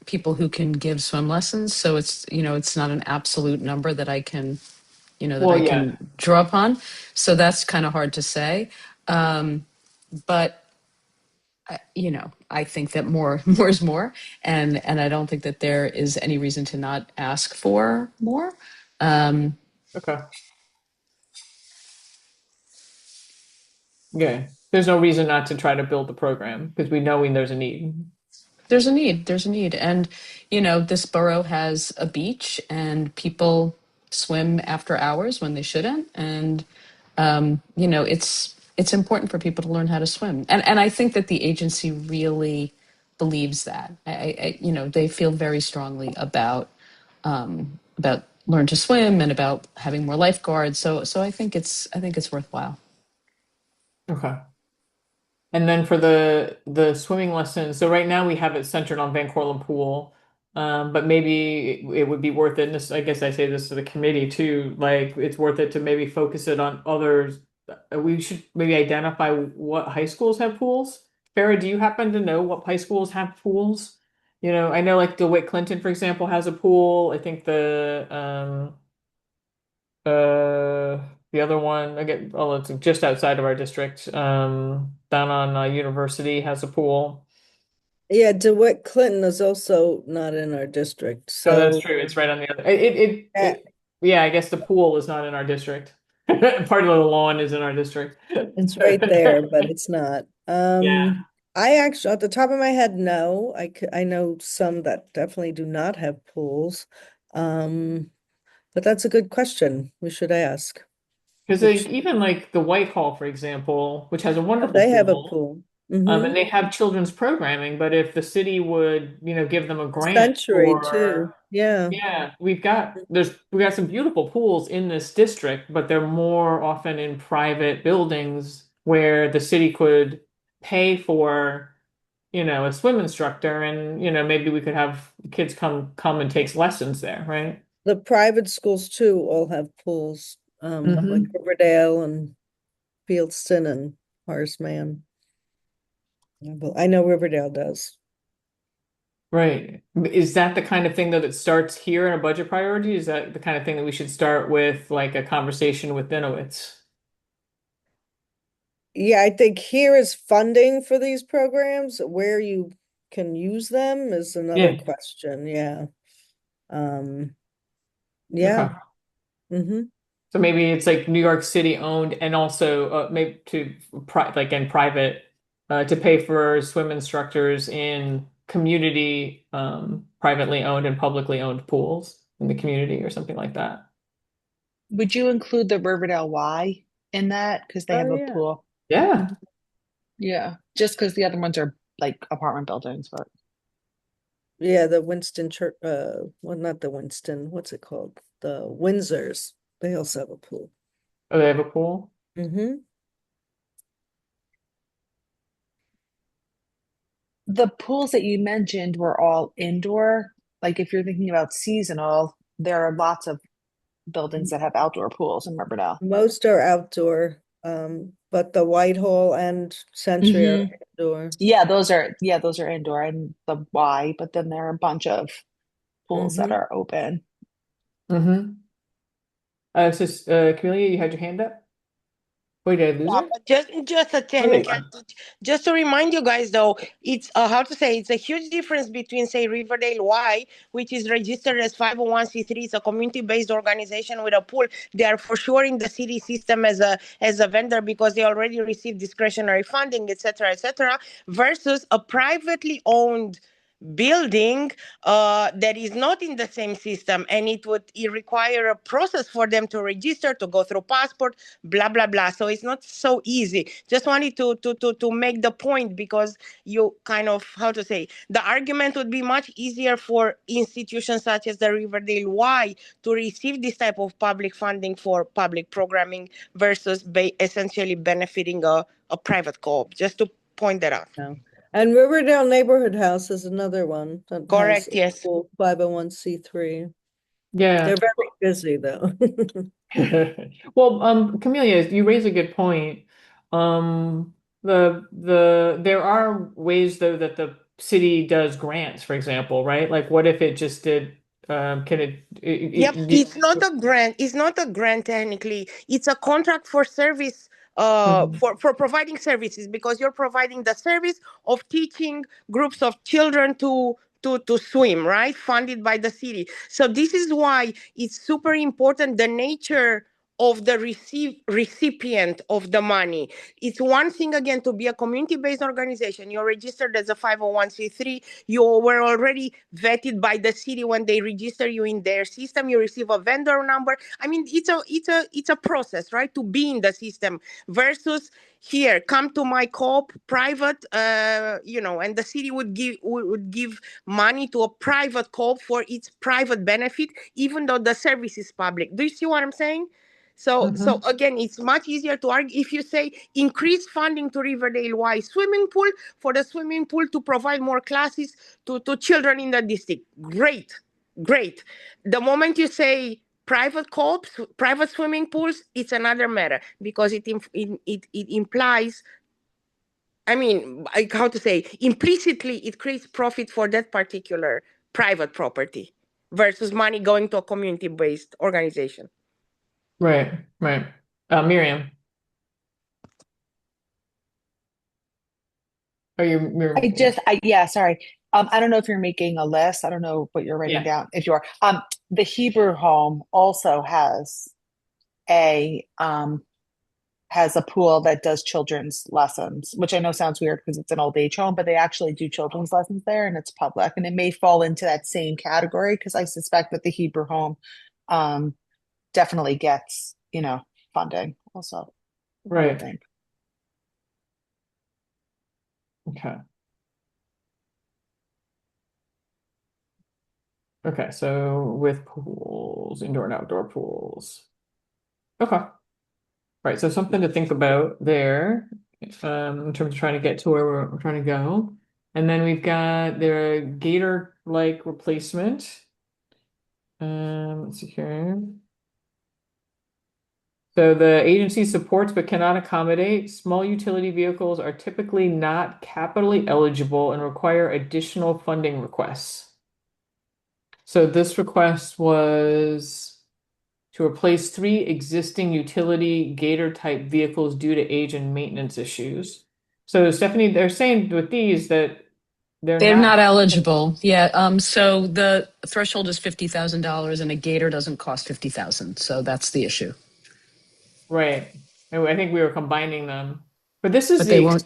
F: people who can give swim lessons. So it's not an absolute number that I can
A: Well, yeah.
F: draw upon. So that's kind of hard to say. but you know, I think that more more is more, and I don't think that there is any reason to not ask for more. Um,
A: Okay. Okay. There's no reason not to try to build the program because we know there's a need.
F: there's a need. There's a need, and you know, this borough has a beach, and people swim after hours when they shouldn't, and you know, it's important for people to learn how to swim, and I think that the agency really believes that. You know, they feel very strongly about learn to swim and about having more lifeguards. So I think it's worthwhile.
A: Okay. And then for the swimming lessons, so right now we have it centered on Van Cortlandt Pool, but maybe it would be worth it. And this, I guess I say this to the committee too, like it's worth it to maybe focus it on others. We should maybe identify what high schools have pools. Farah, do you happen to know what high schools have pools? You know, I know like DeWitt Clinton, for example, has a pool. I think uh, the other one, again, well, it's just outside of our district. Down on University has a pool.
C: Yeah, DeWitt Clinton is also not in our district,
A: Oh, that's
C: so
A: true. It's right on the other.
C: uh,
A: Yeah, I guess the pool is not in our district. Part of the lawn is in our district.
C: it's right there, but it's not.
A: Yeah.
C: I actually, at the top of my head, no. I know some that definitely do not have pools. But that's a good question. We should ask.
A: Because
C: Which
A: even like the Whitehall, for example, which has a wonderful
C: they have a
A: pool,
C: pool.
A: and they have children's programming, but if the city would, you know, give them a grant
C: Century
A: for.
C: too. Yeah.
A: Yeah, we got some beautiful pools in this district, but they're more often in private buildings where the city could pay for, you know, a swim instructor and, you know, maybe we could have kids come and take lessons there, right?
C: The private schools too all have pools. Like
A: Hmm.
C: Riverdale and Fieldston and Horace Mann. I know Riverdale does.
A: Right. Is that the kind of thing though that starts here in a budget priority? Is that the kind of thing that we should start with like a conversation with Dinowitz?
C: Yeah, I think here is funding for these programs. Where you can use them is another
A: Yeah.
C: question. Yeah. Um,
A: Okay.
C: yeah. Mm-hmm.
A: So maybe it's like New York City owned and also maybe to like in private to pay for swim instructors in community privately owned and publicly owned pools in the community or something like that.
D: Would you include the Riverdale Y in that? Because they
C: Oh
D: have a
C: yeah.
D: pool.
A: Yeah.
D: Yeah. Just because the other ones are like apartment buildings, but
C: Yeah, the Winston Church, well, not the Winston, what's it called? The Windsors. They also have a pool.
A: Oh, they have a pool?
C: Mm-hmm.
D: the pools that you mentioned were all indoor. Like if you're thinking about seasonal, there are lots of buildings that have outdoor pools in Riverdale.
C: Most are outdoor, but the Whitehall and Century are
D: Hmm.
C: indoor.
D: Yeah, those are indoor and the Y, but then there are a bunch of pools that
C: Mm-hmm.
D: are open.
A: Mm-hmm. Camelia, you had your hand up? Wait, did I lose
G: Yeah,
A: her?
G: but just a
A: Oh, there you
G: technical,
A: are.
G: just to remind you guys though, it's how to say it's a huge difference between say Riverdale Y, which is registered as 501c3, it's a community-based organization with a pool. They are for sure in the city system as a vendor because they already receive discretionary funding, etc., etc., versus a privately owned building that is not in the same system, and it require a process for them to register, to go through passport, blah blah blah. So it's not so easy. Just wanted to make the point because you kind of how to say the argument would be much easier for institutions such as the Riverdale Y to receive this type of public funding for public programming versus essentially benefiting a private co-op. Just to point that out.
C: Yeah. And Riverdale Neighborhood House is another one that has
G: Correct, yes.
C: 501c3.
A: Yeah.
C: They're very busy though.
A: Well, Camelia, you raise a good point. There are ways though that the city does grants, for example, right? Like, what if it just did? Can
G: Yep, it's not a grant. It's not a grant technically. It's a contract for service
A: Mhm.
G: for providing services, because you're providing the service of teaching groups of children to swim, right? Funded by the city. So this is why it's super important, the nature of the recipient of the money. It's one thing, again, to be a community-based organization. You're registered as a 501c3. You were already vetted by the city when they register you in their system. You receive a vendor number. I mean, it's a process, right, to be in the system, versus here, come to my co-op private, and the city would give money to a private co-op for its private benefit, even though the service is public. Do you see what I'm saying? So
A: Mhm.
G: again, it's much easier to argue if you say increase funding to Riverdale Y swimming pool, for the swimming pool to provide more classes to children in the district. Great, great. The moment you say private co-ops, private swimming pools, it's another matter, because it implies, I mean, how to say, implicitly, it creates profit for that particular private property versus money going to a community-based organization.
A: Right, right. Miriam, are you,
D: Yeah, sorry. I don't know if you're making a list. I don't know what you're writing
A: yeah,
D: down. If you are, the Hebrew Home also a has a pool that does children's lessons, which I know sounds weird because it's an old age home, but they actually do children's lessons there, and it's public, and it may fall into that same category because I suspect that the Hebrew Home um, definitely gets, funding also, I would
A: right.
D: think.
A: Okay. Okay, so with pools, indoor and outdoor pools. Okay. Right, so something to think about there, in terms of trying to get to where we're trying to go. And then we've got the gator-like replacement. Let's see here. So the agency supports but cannot accommodate. Small utility vehicles are typically not capitally eligible and require additional funding requests. So this request was to replace 3 existing utility Gator type vehicles due to age and maintenance issues. So Stephanie, they're saying with these that they're
F: They're
A: not
F: not eligible. Yeah. So the threshold is $50,000 and a gator doesn't cost 50,000. So that's the issue.
A: right. And I think we were combining them. But this is
F: But they
A: the
F: won't.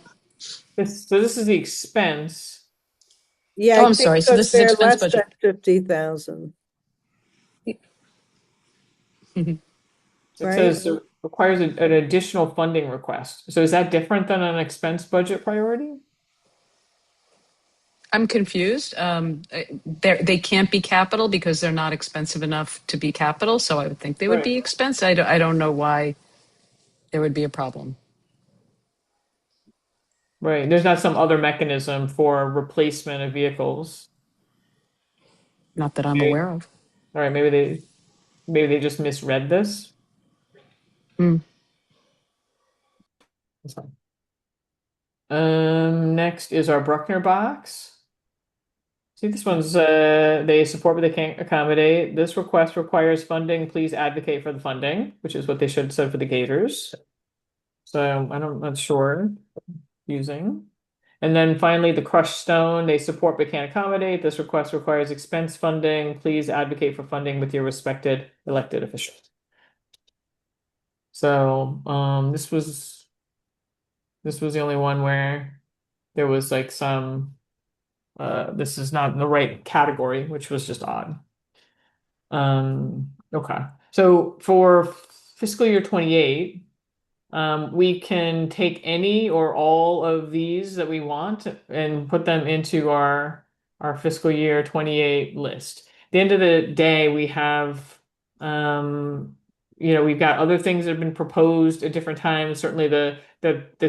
A: this is the expense.
C: Yeah,
F: Oh,
C: I
F: I'm
C: think
F: sorry. So
C: so.
F: this is
C: They're
F: expense
C: less than
F: budget.
C: 50,000,
A: It
C: right?
A: says it requires an additional funding request. So is that different than an expense budget priority?
F: I'm confused. They can't be capital because they're not expensive enough to be capital. So I would think they would
A: Right.
F: be expense. I don't know why there would be a problem.
A: Right. There's not some other mechanism for replacement of vehicles.
F: Not that I'm
A: Okay.
F: aware of.
A: All right, maybe they just misread this.
F: Hmm.
A: That's fine. Next is our Bruckner box. See, this one's they support but they can't accommodate. This request requires funding. Please advocate for the funding, which is what they should have said for the Gators. So I'm not sure using. And then finally, the crushed stone, they support but can't accommodate. This request requires expense funding. Please advocate for funding with your respected elected officials. So this was the only one where there was like some this is not in the right category, which was just odd. Okay. So for fiscal year 28, we can take any or all of these that we want and put them into our fiscal year 28 list. At the end of the day, we have we've got other things that have been proposed at different times. Certainly the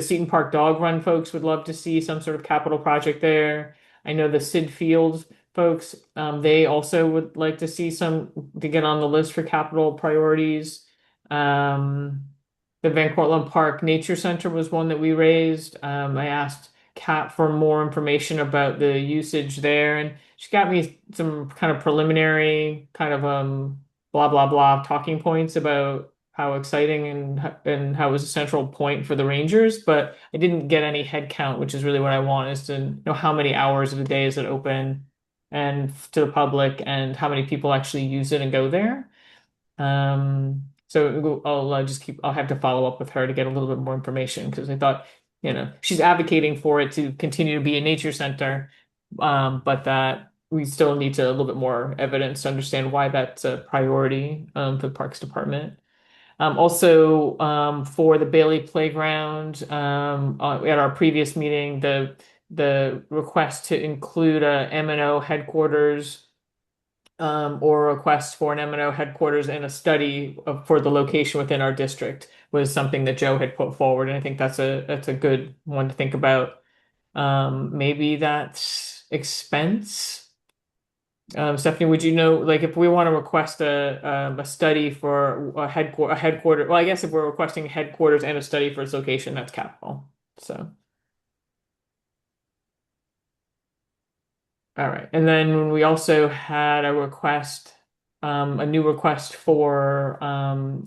A: Seton Park Dog Run folks would love to see some sort of capital project there. I know the Sid Field folks, they also would like to see some to get on the list for capital priorities. The Van Cortlandt Park Nature Center was one that we raised. I asked Kat for more information about the usage there, and she got me some kind of preliminary kind of blah blah blah talking points about how exciting and how it was a central point for the Rangers, but I didn't get any head count, which is really what I want, is to know how many hours of the day is it open and to the public and how many people actually use it and go there. So I'll just I'll have to follow up with her to get a little bit more information because I thought, she's advocating for it to continue to be a nature center, but that we still need to a little bit more evidence to understand why that's a priority, for the Parks Department. Also, for the Bailey Playground, at our previous meeting, the request to include a M&O headquarters, or a request for an M&O headquarters and a study for the location within our district was something that Joe had put forward, and I think that's a good one to think about. Maybe that's expense. Stephanie, would you know, like, if we want to request a study for a headquarter, well, I guess if we're requesting headquarters and a study for its location, that's capital. So, all right. And then we also had a new request for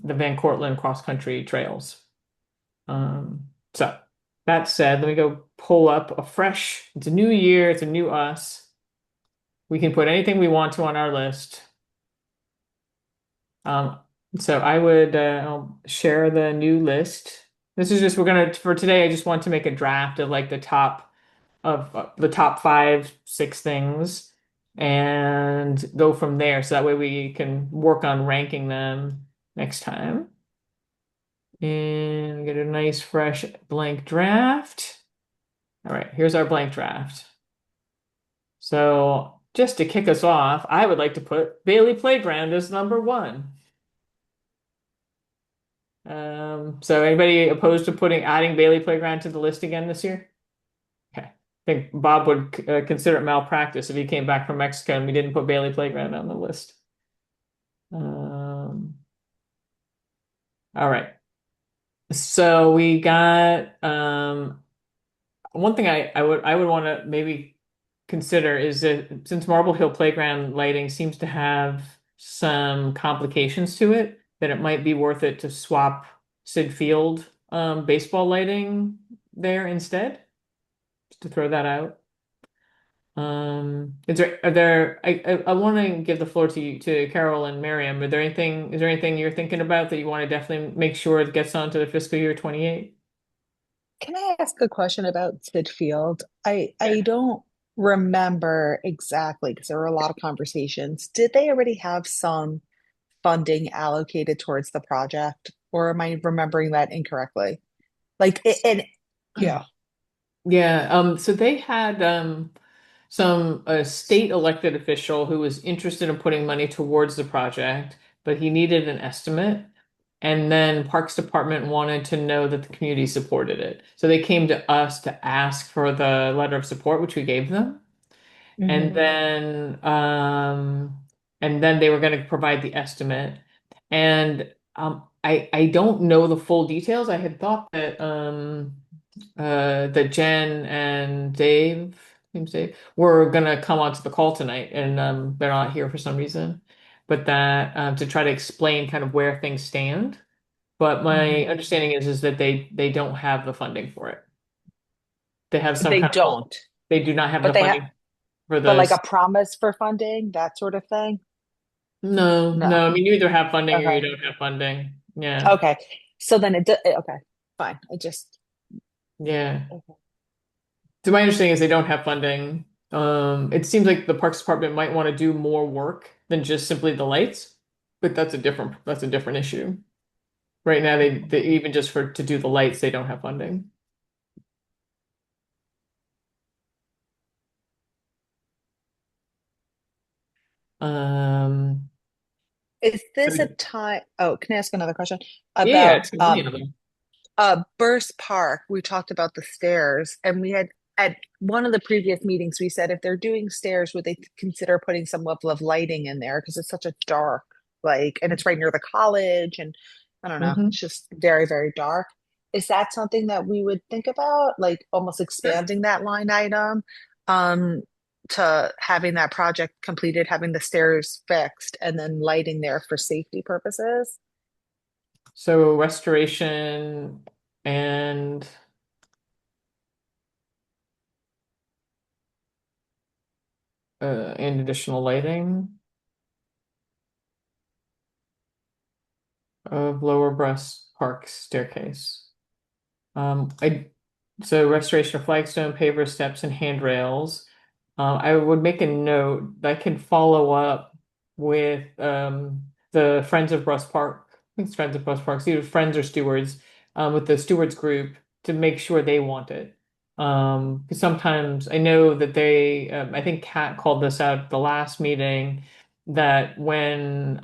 A: the Van Cortlandt cross country trails. So that said, let me go pull up it's a new year, it's a new us. We can put anything we want to on our list. So I would I'll share the new list. This is just, for today, I just want to make a draft of like the top 5, 6 things and go from there. So that way we can work on ranking them next time. And get a nice fresh blank draft. All right, here's our blank draft. So just to kick us off, I would like to put Bailey Playground as number 1. So anybody opposed to adding Bailey Playground to the list again this year? Okay. I think Bob would consider it malpractice if he came back from Mexico and we didn't put Bailey Playground on the list. All right. So we got one thing I would want to maybe consider is that since Marble Hill Playground lighting seems to have some complications to it, that it might be worth it to swap Sid Field baseball lighting there instead. Just to throw that out. I want to give the floor to Carol and Miriam. Is there anything you're thinking about that you want to definitely make sure it gets onto the fiscal year 28?
D: Can I ask a question about Sid Field? I don't remember exactly because there were a lot of conversations. Did they already have some funding allocated towards the project, or am I remembering that incorrectly? Yeah.
A: Yeah, so they had some a state elected official who was interested in putting money towards the project, but he needed an estimate. And then Parks Department wanted to know that the community supported it. So they came to us to ask for the letter of support, which we gave them. And then they were going to provide the estimate. And I don't know the full details. I had thought that Jen and Dave, name's Dave, were gonna come onto the call tonight, and they're not here for some reason. But that to try to explain kind of where things stand. But my understanding is that they don't have the funding for it. They have some
D: They
A: kind of
D: don't,
A: they do not have
D: but
A: the funding for
D: but like
A: those.
D: a promise for funding, that sort of thing.
A: No,
D: No.
A: no. I mean, you either have funding or you
D: Okay.
A: don't have funding. Yeah,
D: Okay. So then okay, fine. I just
A: yeah.
D: okay.
A: So my understanding is they don't have funding. It seems like the Parks Department might want to do more work than just simply the lights, but that's a different issue. Right now, they even just to do the lights, they don't have funding. Um,
D: Is
A: so
D: this a time? Oh, can I ask another question
A: yeah,
D: about
A: it's many of them.
D: Burst Park? We talked about the stairs, and we had at one of the previous meetings we said if they're doing stairs, would they consider putting some level of lighting in there because it's such a dark, like, and it's right near the college, and I don't know,
A: Mhm.
D: it's just very, very dark. Is that something that we would think about, like almost expanding that line item, um, to having that project completed, having the stairs fixed, and then lighting there for safety purposes?
A: So restoration and additional lighting of Lower Breast Park staircase. So restoration of flagstone, paver steps, and handrails. I would make a note that I can follow up with the Friends of Russ Park. I think it's Friends of Russ Park, either friends or stewards, with the stewards group to make sure they want it. 'Cause sometimes I know that I think Kat called this out at the last meeting, that when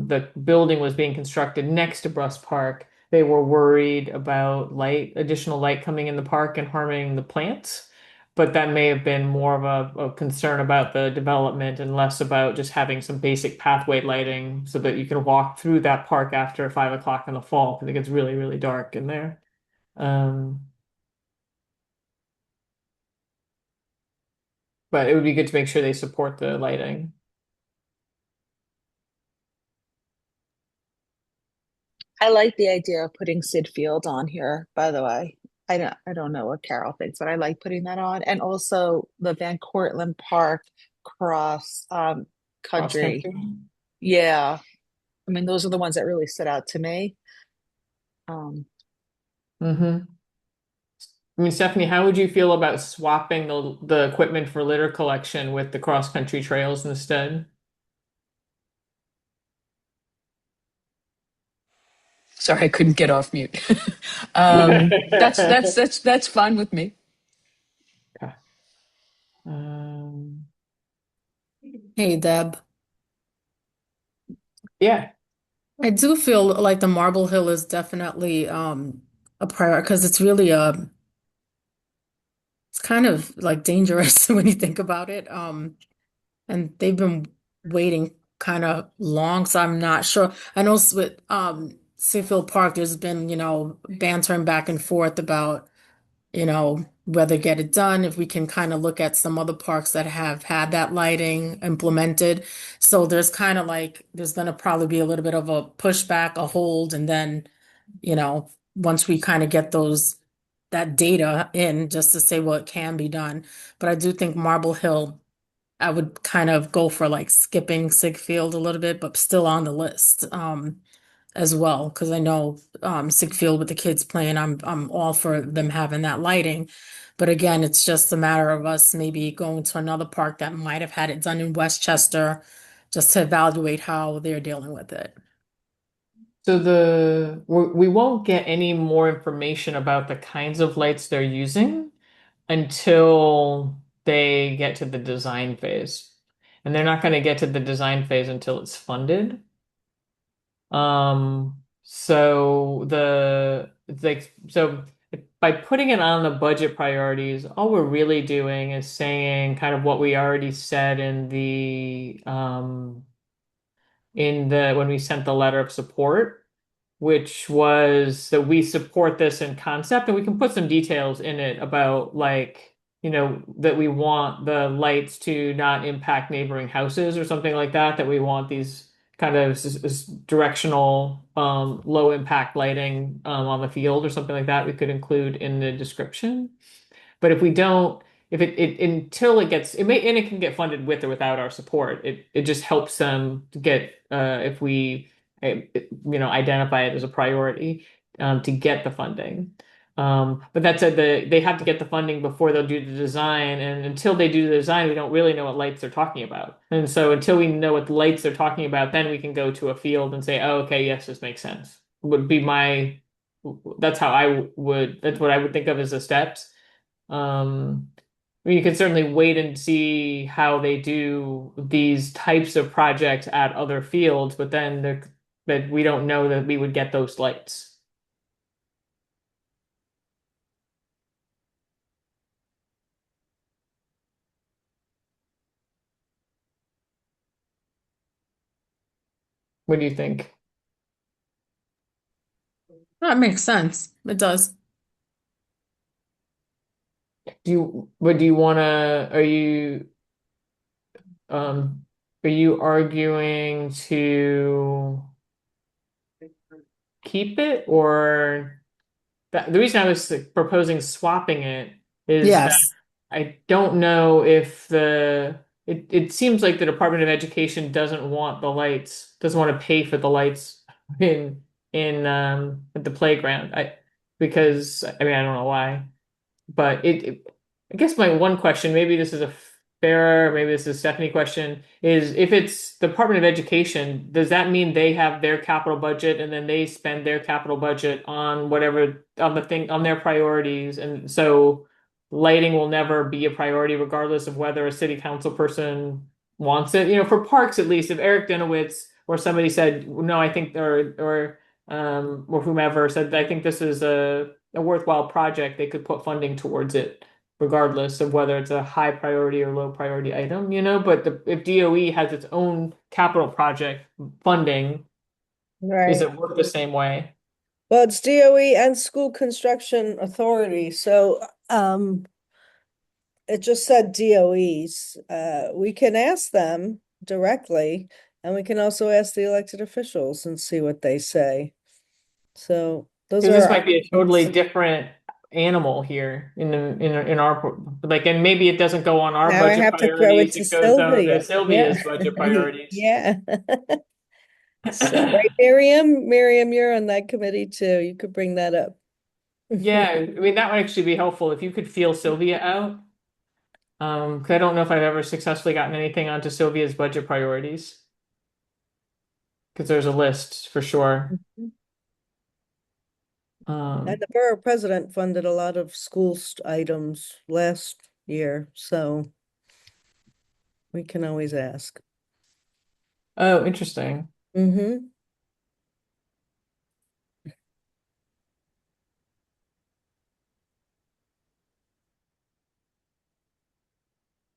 A: the building was being constructed next to Russ Park, they were worried about additional light coming in the park and harming the plants. But that may have been more of a concern about the development and less about just having some basic pathway lighting so that you can walk through that park after 5 o'clock in the fall because it gets really, really dark in there. Um, but it would be good to make sure they support the lighting.
D: I like the idea of putting Sid Field on here, by the way. I don't know what Carol thinks, but I like putting that on. And also the Van Cortlandt Park cross
A: Cross
D: country.
A: country.
D: Yeah. I mean, those are the ones that really stood out to me. Um,
A: Mm-hmm. I mean, Stephanie, how would you feel about swapping the equipment for litter collection with the cross country trails instead?
F: Sorry, I couldn't get off mute. That's fine with me.
A: Okay. Um,
H: Hey Deb,
A: yeah.
H: I do feel like the Marble Hill is definitely a priority because it's really it's kind of like dangerous when you think about it. And they've been waiting kind of long, so I'm not sure. I know with Seafield Park, there's been, bantering back and forth about, whether get it done, if we can kind of look at some other parks that have had that lighting implemented. So there's kind of like, there's going to probably be a little bit of a pushback, a hold, and then, once we kind of get that data in just to say, well, it can be done. But I do think Marble Hill, I would kind of go for like skipping Sigfield a little bit, but still on the list. As well, because I know Sigfield with the kids playing, I'm all for them having that lighting. But again, it's just a matter of us maybe going to another park that might have had it done in Westchester just to evaluate how they're dealing with it.
A: So we won't get any more information about the kinds of lights they're using until they get to the design phase. And they're not going to get to the design phase until it's funded. So by putting it on the budget priorities, all we're really doing is saying kind of what we already said in the when we sent the letter of support, which was that we support this in concept, and we can put some details in it about like, that we want the lights to not impact neighboring houses or something like that, that we want these kind of directional, low impact lighting, on the field or something like that we could include in the description. But if we don't, if it until it gets, it may, and it can get funded with or without our support. It just helps them to get, if we, identify it as a priority, to get the funding. But that said, they have to get the funding before they'll do the design, and until they do the design, we don't really know what lights they're talking about. And so until we know what lights they're talking about, then we can go to a field and say, oh, okay, yes, this makes sense. Would be that's how that's what I would think of as the steps. I mean, you can certainly wait and see how they do these types of projects at other fields, but we don't know that we would get those lights. What do you think?
H: That makes sense. It does.
A: But do you wanna, um, are you arguing to keep it, or the reason I was proposing swapping it is that
H: Yes.
A: I don't know if it seems like the Department of Education doesn't want the lights, doesn't want to pay for the lights in at the playground. Because I mean I don't know why, but I guess my one question, maybe this is a fair, maybe this is a Stephanie question, is if it's the Department of Education, does that mean they have their capital budget and then they spend their capital budget on whatever on the thing on their priorities, and so lighting will never be a priority regardless of whether a city council person wants it? You know, for parks at least, if Eric Dinowitz or somebody said, no, I think or whomever said, I think this is a worthwhile project, they could put funding towards it, regardless of whether it's a high priority or low priority item, you know? But if DOE has its own capital project funding, is
C: Right.
A: it work the same way?
C: Well, it's DOE and School Construction Authority, so it just said DOEs. We can ask them directly, and we can also ask the elected officials and see what they say. So those
A: Because this
C: are
A: might be a totally
C: options.
A: different animal here in our like, and maybe it doesn't go on our
C: Now I
A: budget
C: have to throw it
A: priorities,
C: to
A: it goes on to
C: Sylvia. Yeah.
A: Sylvia's budget priorities.
C: Yeah. So, right, Miriam? Miriam, you're on that committee too. You could bring that up.
A: Yeah, I mean that would actually be helpful if you could feel Sylvia out. 'Cause I don't know if I've ever successfully gotten anything onto Sylvia's budget priorities. Because there's a list for sure.
C: And the borough president funded a lot of school items last year, so we can always ask.
A: Oh, interesting.
C: Mm-hmm.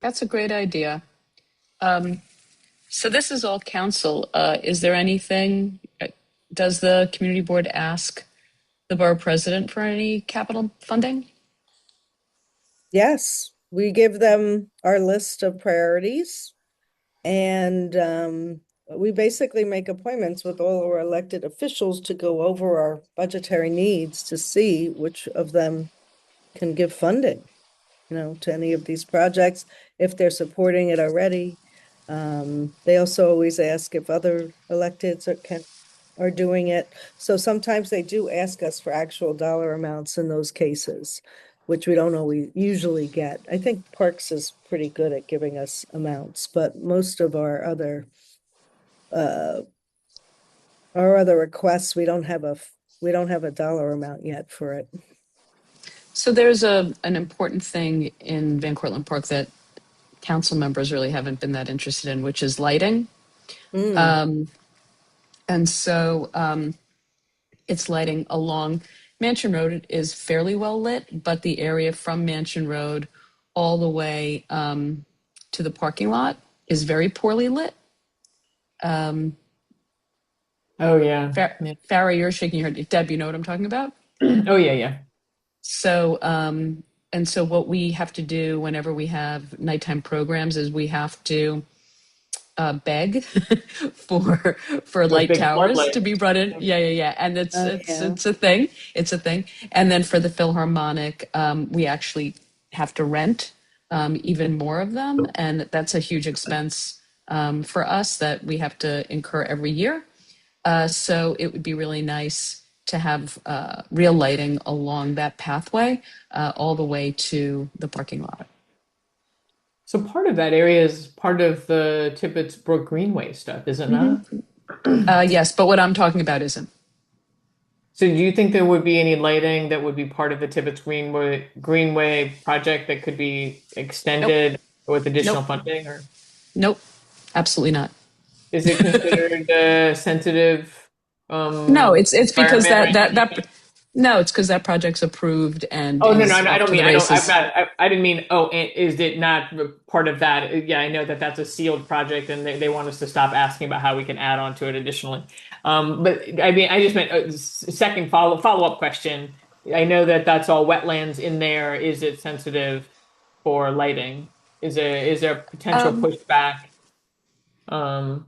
F: That's a great idea. So this is all council. Is there anything, does the community board ask the borough president for any capital funding?
C: Yes, we give them our list of priorities, and we basically make appointments with all our elected officials to go over our budgetary needs to see which of them can give funding, to any of these projects, if they're supporting it already. They also always ask if other electeds are doing it. So sometimes they do ask us for actual dollar amounts in those cases, which we don't always usually get. I think Parks is pretty good at giving us amounts, but most of our other requests, we don't have a dollar amount yet for it.
F: So there's an important thing in Van Cortlandt Park that council members really haven't been that interested in, which is lighting.
C: Mm.
F: And so it's lighting along Mansion Road. It is fairly well lit, but the area from Mansion Road all the way to the parking lot is very poorly lit.
A: Oh yeah. Yeah.
F: Farah, you're shaking your head. Deb, you know what I'm talking about?
A: Oh yeah, yeah.
F: So, and so what we have to do whenever we have nighttime programs is we have to beg for
A: Those
F: light
A: big
F: towers
A: floodlights.
F: to be brought in. Yeah. And
C: Oh,
F: it's a thing. It's a thing. And then for the Philharmonic, we actually have to rent even more of them, and that's a huge expense for us that we have to incur every year. So it would be really nice to have real lighting along that pathway all the way to the parking lot.
A: So part of that area is part of the Tibbetts Brook Greenway stuff, is it not?
F: Yes, but what I'm talking about isn't.
A: So do you think there would be any lighting that would be part of the Tibbetts Greenway project that could be extended with additional
F: Nope.
A: funding, or
F: Nope, absolutely not.
A: is it considered sensitive
F: No, it's because
A: environment right now?
F: no, it's because that project's approved and
A: Oh no,
F: is
A: no, I
F: off
A: don't
F: to
A: mean
F: the
A: I don't.
F: races.
A: I didn't mean. Oh, and is it not part of that? Yeah, I know that that's a sealed project, and they want us to stop asking about how we can add on to it additionally. But I mean, I just meant second follow up question. I know that that's all wetlands in there. Is it sensitive for lighting? Is there potential
F: Um,
A: pushback? Um,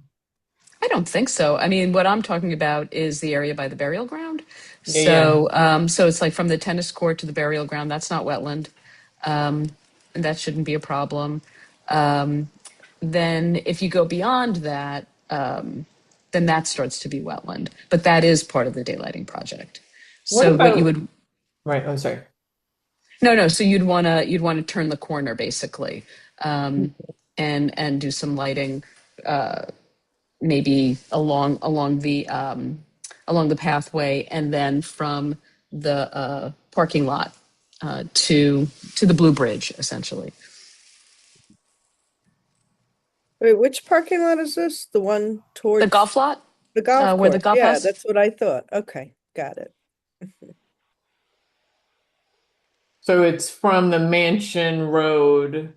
F: I don't think so. I mean, what I'm talking about is the area by the burial ground.
A: Yeah.
F: So it's like from the tennis court to the burial ground. That's not wetland. And that shouldn't be a problem. Then if you go beyond that, then that starts to be wetland. But that is part of the daylighting project.
A: What
F: So what you
A: about,
F: would
A: right, oh, sorry.
F: no, so you'd want to turn the corner basically, and do some lighting, maybe along the pathway, and then from the parking lot to the Blue Bridge, essentially.
C: Wait, which parking lot is this? The one
F: The
C: towards
F: golf lot,
C: the golf
F: where the
C: course?
F: golf
C: Yeah,
F: house.
C: that's what I thought. Okay, got it.
A: So it's from the Mansion Road,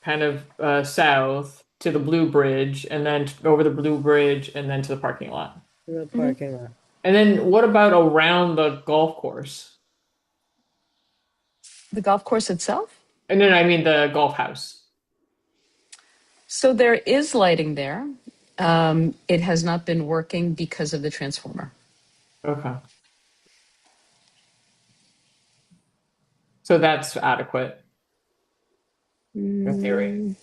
A: kind of south to the Blue Bridge, and then over the Blue Bridge, and then to the parking lot.
C: The
F: Mhm.
C: parking lot.
A: And then what about around the golf course?
F: The golf course itself.
A: And then I mean the golf house.
F: So there is lighting there. It has not been working because of the transformer.
A: Okay. So that's adequate in theory.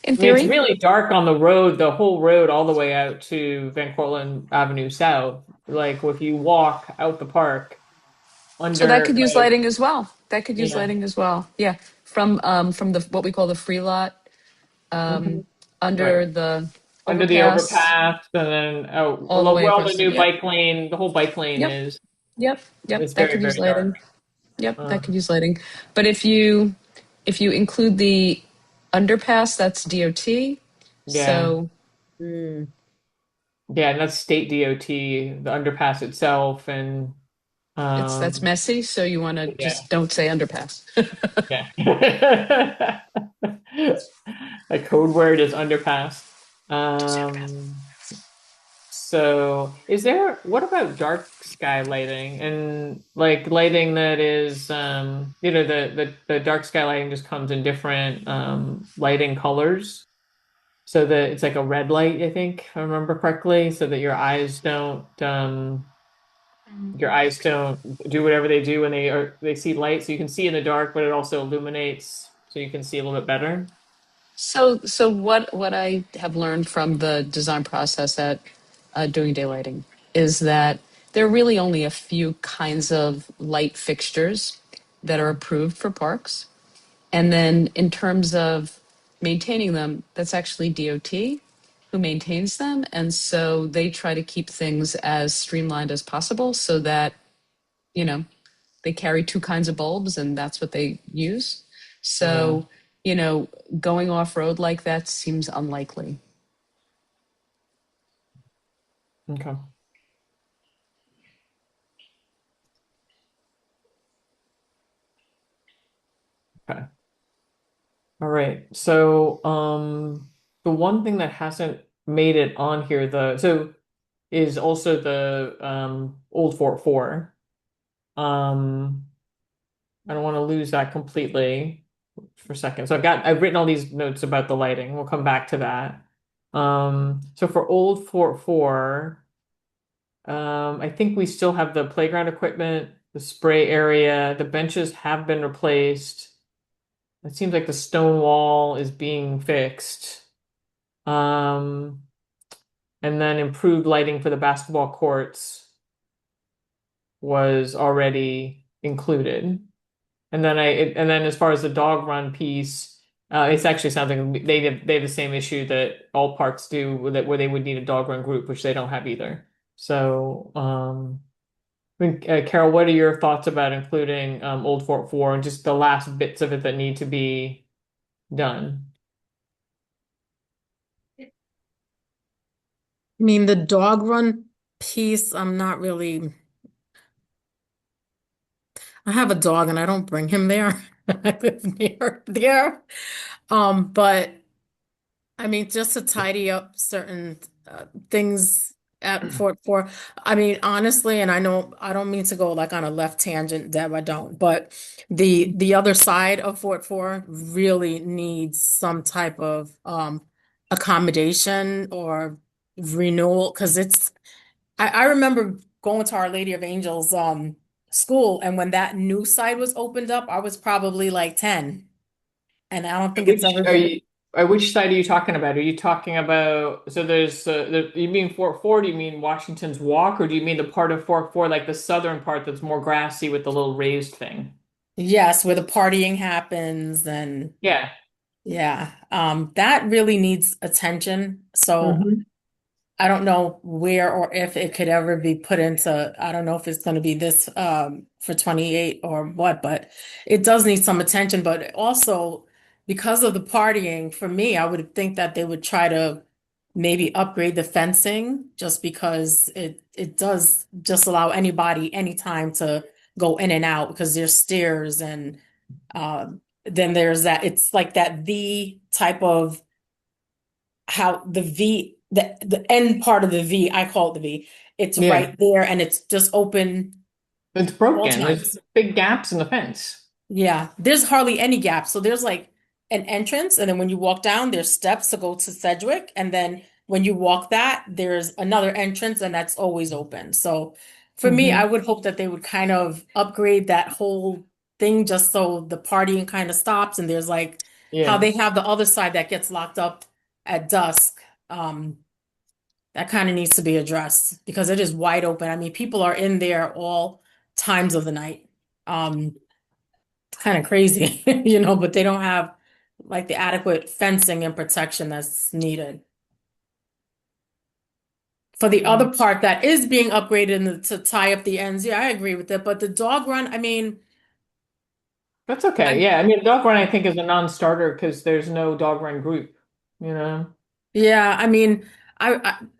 F: In
A: I mean, it's
F: theory.
A: really dark on the road, the whole road, all the way out to Van Cortlandt Avenue South. Like if you walk out the park
F: So that
A: under,
F: could use
A: like,
F: lighting as well. That could use
A: yeah,
F: lighting as well. Yeah, from the what we call the free lot,
C: Mhm.
F: under
A: right,
F: the
A: under the
F: overpass,
A: overpass, and then out
F: all the way
A: well, the
F: across.
A: new
F: Yep,
A: bike lane, the whole bike lane
F: yep,
A: is
F: yep. That
A: very,
F: could use
A: very dark.
F: lighting. Yep,
A: Uh,
F: that could use lighting. But if you include the underpass, that's DOT.
A: yeah,
F: So
C: Mm.
A: yeah, and that's state DOT, the underpass itself, and
F: that's
A: um,
F: messy. So you want to
A: yeah,
F: just don't say underpass.
A: yeah. A code word is underpass.
F: Just say underpass.
A: Um, so what about dark sky lighting and like lighting that is, the dark sky lighting just comes in different, lighting colors. So that it's like a red light, I think, if I remember correctly, so that your eyes don't do whatever they do when they see light. So you can see in the dark, but it also illuminates so you can see a little bit better.
F: So what I have learned from the design process at doing daylighting is that there are really only a few kinds of light fixtures that are approved for parks. And then in terms of maintaining them, that's actually DOT who maintains them. And so they try to keep things as streamlined as possible so that, you know, they carry two kinds of bulbs and that's what they use.
A: Yeah.
F: So, you know, going off road like that seems unlikely.
A: Okay. Okay. All right. So, the one thing that hasn't made it on here, is also the Old Fort 4. Um, I don't want to lose that completely for a second. So I've written all these notes about the lighting. We'll come back to that. So for Old Fort 4, I think we still have the playground equipment, the spray area, the benches have been replaced. It seems like the stone wall is being fixed. Um, and then improved lighting for the basketball courts was already included. And then as far as the dog run piece, it's actually something they have the same issue that all parks do where they would need a dog run group, which they don't have either. So, I mean, Carol, what are your thoughts about including Old Fort 4 and just the last bits of it that need to be done?
H: I mean, the dog run piece, I'm not really, I have a dog and I don't bring him there. I live near there. But I mean, just to tidy up certain things at Fort Four. I mean, honestly, and I know I don't mean to go like on a left tangent, Deb, I don't, but the other side of Fort Four really needs some type of accommodation or renewal because I remember going to Our Lady of Angels school, and when that new side was opened up, I was probably like 10. And I don't think it's
A: Which
H: ever
A: are
H: been.
A: you? Which side are you talking about? Are you talking about, so there's you mean Fort Ford? Do you mean Washington's Walk, or do you mean the part of Fort Ford, like the southern part that's more grassy with the little raised thing?
H: Yes, where the partying happens and
A: Yeah.
H: yeah, that really needs attention. So
A: Hmm.
H: I don't know where or if it could ever be put into, I don't know if it's going to be this for 28 or what, but it does need some attention. But also because of the partying, for me, I would think that they would try to maybe upgrade the fencing just because it does just allow anybody anytime to go in and out because there's stairs and then there's that it's like that V type of how the V, the end part of the V, I call it the V. It's
A: Yeah.
H: right there and it's just open
A: It's
H: all
A: broken. There's
H: times.
A: big gaps in the fence.
H: Yeah, there's hardly any gaps. So there's like an entrance, and then when you walk down, there's steps to go to Sedgwick, and then when you walk that, there's another entrance, and that's always open. So for me, I
A: Hmm.
H: would hope that they would kind of upgrade that whole thing just so the partying kind of stops, and there's like how
A: Yeah.
H: they have the other side that gets locked up at dusk. That kind of needs to be addressed because it is wide open. I mean, people are in there all times of the night. It's kind of crazy, but they don't have like the adequate fencing and protection that's needed. For the
A: Mm.
H: other part that is being upgraded to tie up the ends, yeah, I agree with it. But the dog run, I mean,
A: That's okay.
H: I
A: Yeah. I mean, dog run I think is a non-starter because there's no dog run group, you know?
H: yeah, I mean,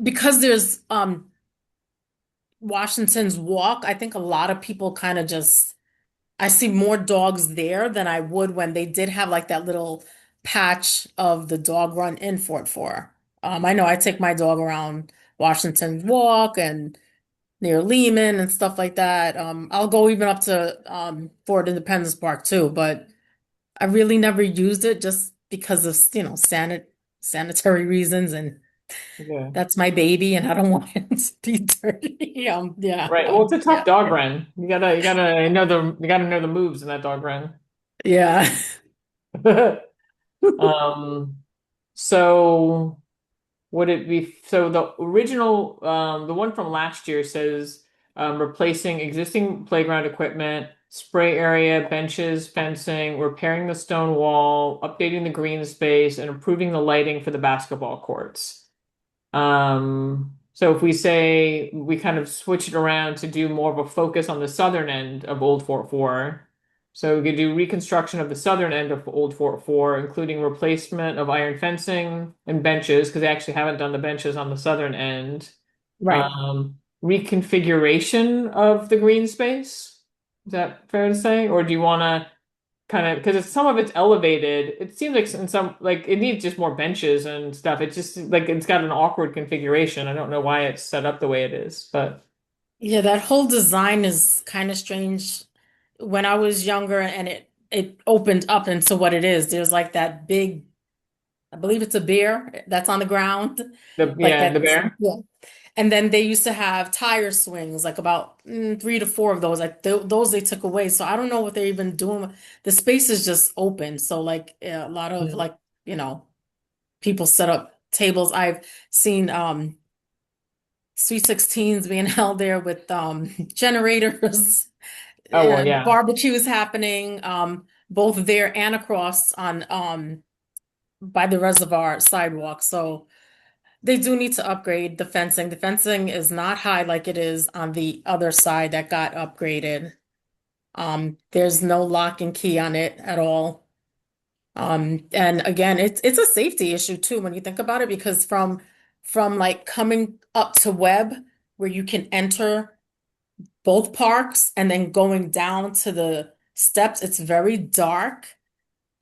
H: because there's Washington's Walk, I think a lot of people kind of just I see more dogs there than I would when they did have like that little patch of the dog run in Fort Four. I know I take my dog around Washington's Walk and near Lehman and stuff like that. I'll go even up to Fort Independence Park too, but I really never used it just because of, sanitary reasons and
A: Yeah.
H: that's my baby and I don't want it to be dirty. Yeah.
A: Right. Well, it's a tough
H: Yeah.
A: dog run. You gotta know the moves in that dog run.
H: Yeah.
A: Um, so would it be so the original the one from last year says replacing existing playground equipment, spray area, benches, fencing, repairing the stone wall, updating the green space, and improving the lighting for the basketball courts. So if we say we kind of switch it around to do more of a focus on the southern end of Old Fort Four. So we could do reconstruction of the southern end of Old Fort Four, including replacement of iron fencing and benches, because they actually haven't done the benches on the southern end.
H: Right.
A: Reconfiguration of the green space. Is that fair to say? Or do you want to kind of, because some of it's elevated. It seems like in some, like it needs just more benches and stuff. It's just like it's got an awkward configuration. I don't know why it's set up the way it is, but
H: Yeah, that whole design is kind of strange. When I was younger and it opened up into what it is, there's like that big, I believe it's a bear that's on the ground.
A: the
H: Like
A: yeah, the
H: that's
A: bear.
H: yeah. And then they used to have tire swings, like about 3 to 4 of those. Like those they took away. So I don't know what they're even doing. The space is just open. So like a lot of
A: Yeah.
H: like, people set up tables. I've seen Sweet 16s being held there with generators
A: Oh well,
H: and
A: yeah.
H: barbecues happening both there and across on by the reservoir sidewalk. So they do need to upgrade the fencing. The fencing is not high like it is on the other side that got upgraded. There's no lock and key on it at all. And again, it's a safety issue too when you think about it because from like coming up to Webb where you can enter both parks and then going down to the steps, it's very dark.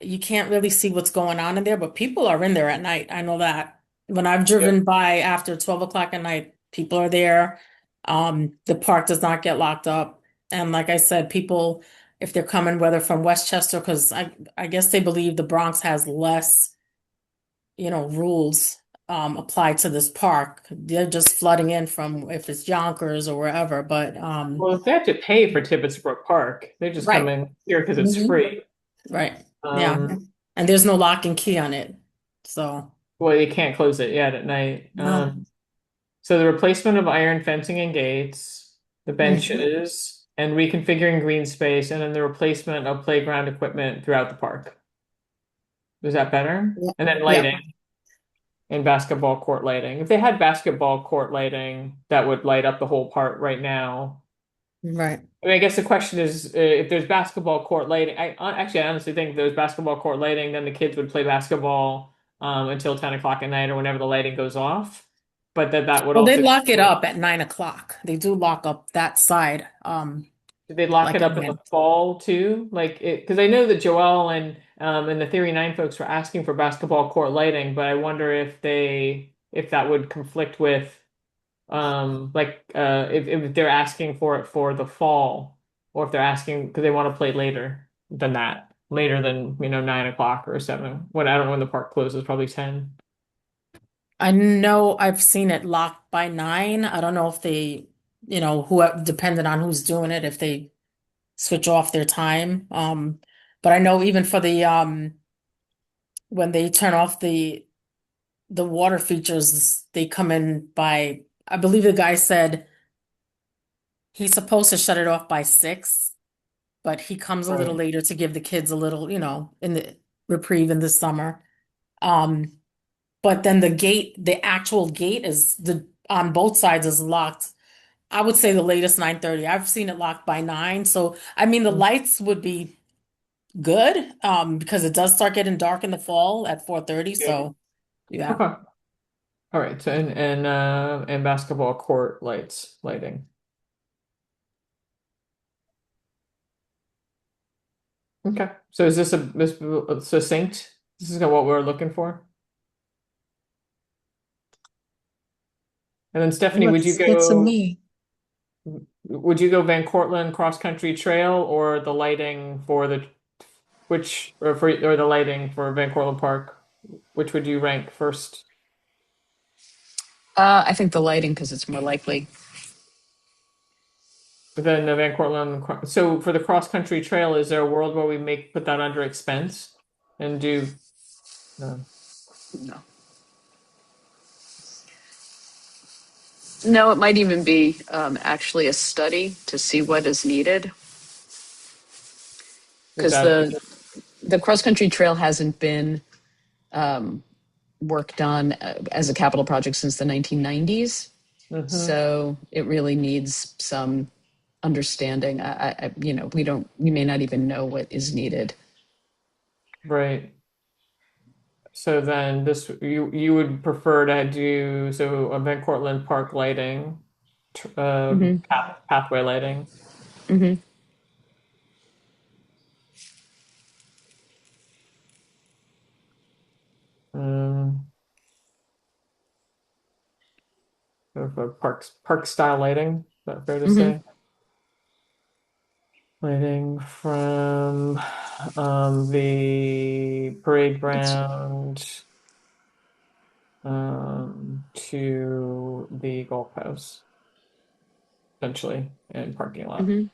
H: You can't really see what's going on in there, but people are in there at night. I know that. When I've
A: Yep.
H: driven by after 12 o'clock at night, people are there. The park does not get locked up. And like I said, people, if they're coming, whether from Westchester, because I guess they believe the Bronx has less, rules. apply to this park. They're just flooding in from if it's Yonkers or wherever, but
A: Well, if they have to pay for Tibbetts Brook Park, they just come
H: right.
A: in here because it's
H: Mhm.
A: free.
H: Right. Yeah.
A: Um,
H: And there's no lock and key on it. So,
A: well, you can't close it yet at night.
H: no.
A: So the replacement of iron fencing and gates, the
H: Mhm.
A: benches, and reconfiguring green space, and then the replacement of playground equipment throughout the park. Is that better?
H: Yeah.
A: And then
H: Yeah.
A: lighting and basketball court lighting. If they had basketball court lighting, that would light up the whole park right now.
H: Right.
A: I mean, I guess the question is, if there's basketball court lighting, I honestly think if there's basketball court lighting, then the kids would play basketball until 10 o'clock at night or whenever the lighting goes off. But that would
H: Well, they
A: also,
H: lock it up at 9 o'clock. They do lock up that side.
A: did they lock
H: Like
A: it
H: at
A: up in the
H: 9.
A: fall too? Like it, because I know that Joel and the Theory 9 folks were asking for basketball court lighting, but I wonder if that would conflict with if they're asking for it for the fall, or if they're asking because they want to play later than that, later than 9 o'clock or 7. When I don't know when the park closes, probably 10.
H: I know I've seen it locked by 9. I don't know if they, who depending on who's doing it, if they switch off their time. But I know even for the when they turn off the water features, they come in by, I believe the guy said he's supposed to shut it off by 6, but he comes a little
A: Right.
H: later to give the kids a little, in the reprieve in the summer. Um, but then the actual gate is the on both sides is locked. I would say the latest 9:30. I've seen it locked by 9. So I mean the lights would be good, because it does start getting dark in the fall at 4:30.
A: Yeah.
H: So yeah.
A: Okay. All right. So and basketball court lighting. Okay. So is this succinct? This is what we're looking for. And then Stephanie,
I: Looks to me.
A: would you go Van Cortlandt Cross Country Trail or the lighting for or the lighting for Van Cortlandt Park? Which would you rank first?
F: I think the lighting because it's more likely.
A: Then the Van Cortlandt. So for the cross country trail, is there a world where we put that under expense and do? No.
F: No. No, it might even be actually a study to see what is needed because the cross country trail hasn't been worked on as a capital project since the 1990s.
A: Mhm.
F: So it really needs some understanding. We may not even know what is needed.
A: Right. So then you would prefer to do a Van Cortlandt Park lighting,
F: Mhm.
A: pathway lighting.
F: Hmm.
A: Um, park style lighting. Is that fair to
F: Mhm.
A: say? Lighting from the parade ground to the golf house, essentially, and parking lot.
F: Hmm.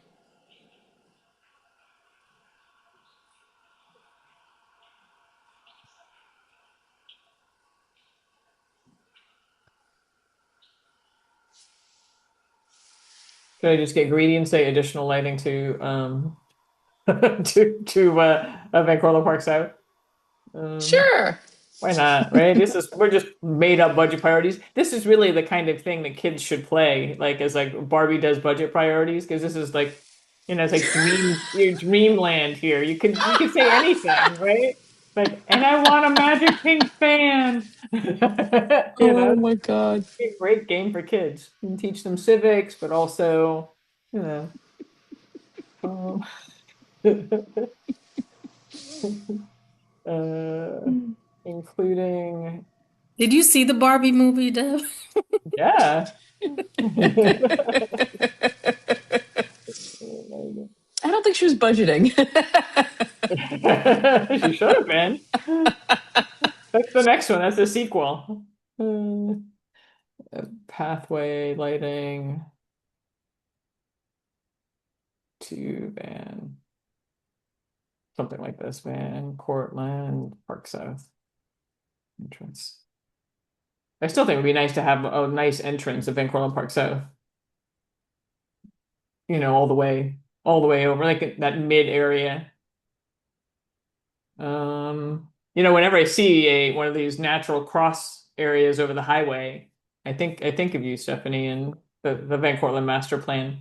A: Should I just get greedy and say additional lighting to to Van Cortlandt Park South?
F: Sure.
A: Why not, right? We're just made up budget priorities. This is really the kind of thing that kids should play, like as like Barbie does budget priorities, because this is like, it's like your dreamland here. You can say anything, right? Like, and I want a Magic Pink fan.
F: Oh my God.
A: It's a great game for kids. You can teach them civics, but also, you know, um, uh, including,
H: Did you see the Barbie movie, Deb?
A: yeah.
F: I don't think she was budgeting.
A: She should have been. That's the next one. That's the sequel. Uh, pathway lighting to Van, something like this, Van Cortlandt Park South entrance. I still think it would be nice to have a nice entrance of Van Cortlandt Park South. You know, all the way over, like that mid area. You know, whenever I see one of these natural cross areas over the highway, I think of you, Stephanie, and the Van Cortlandt master plan.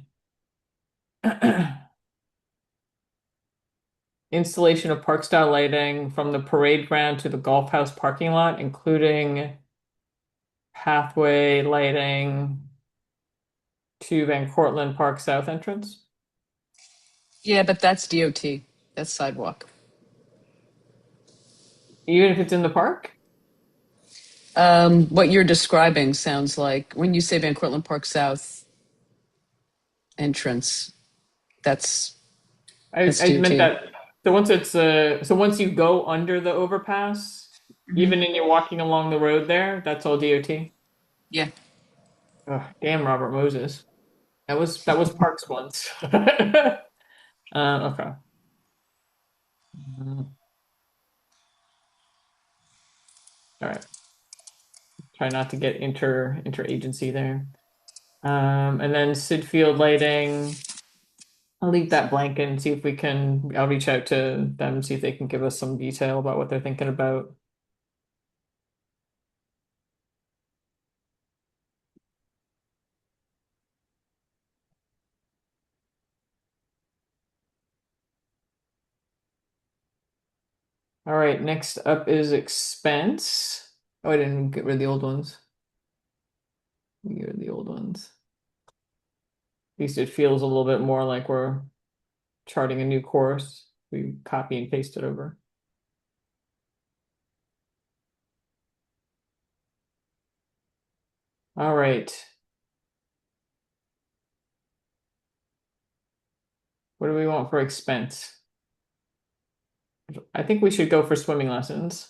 A: Installation of park style lighting from the parade ground to the golf house parking lot, including pathway lighting to Van Cortlandt Park South entrance.
F: Yeah, but that's DOT. That's sidewalk.
A: Even if it's in the park?
F: What you're describing sounds like when you say Van Cortlandt Park South entrance, that's that's
A: I meant
F: DOT.
A: that. So once so once you go under the overpass,
F: Mhm.
A: even when you're walking along the road there, that's all DOT.
F: Yeah.
A: Oh, damn, Robert Moses. That was Parks once. Okay. All right. Try not to get interagency there. And then Sid Field lighting. I'll leave that blank and see if we can. I'll reach out to them, see if they can give us some detail about what they're thinking about. All right, next up is expense. Oh, I didn't get rid of the old ones. Get rid of the old ones. At least it feels a little bit more like we're charting a new course. We copy and paste it over. All right. What do we want for expense? I think we should go for swimming lessons.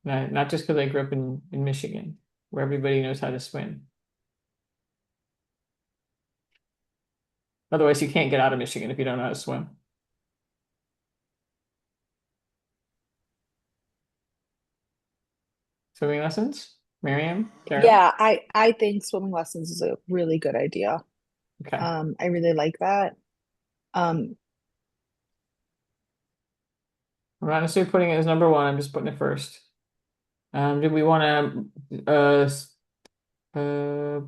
A: Not just because I grew up in Michigan, where everybody knows how to swim. Otherwise, you can't get out of Michigan if you don't know how to swim. Swimming lessons? Miriam? Kara?
D: Yeah, I think swimming lessons is a really good idea.
A: Okay.
D: I really like that. Um,
A: I'm not necessarily putting it as number one, I'm just putting it first. Do we want to uh,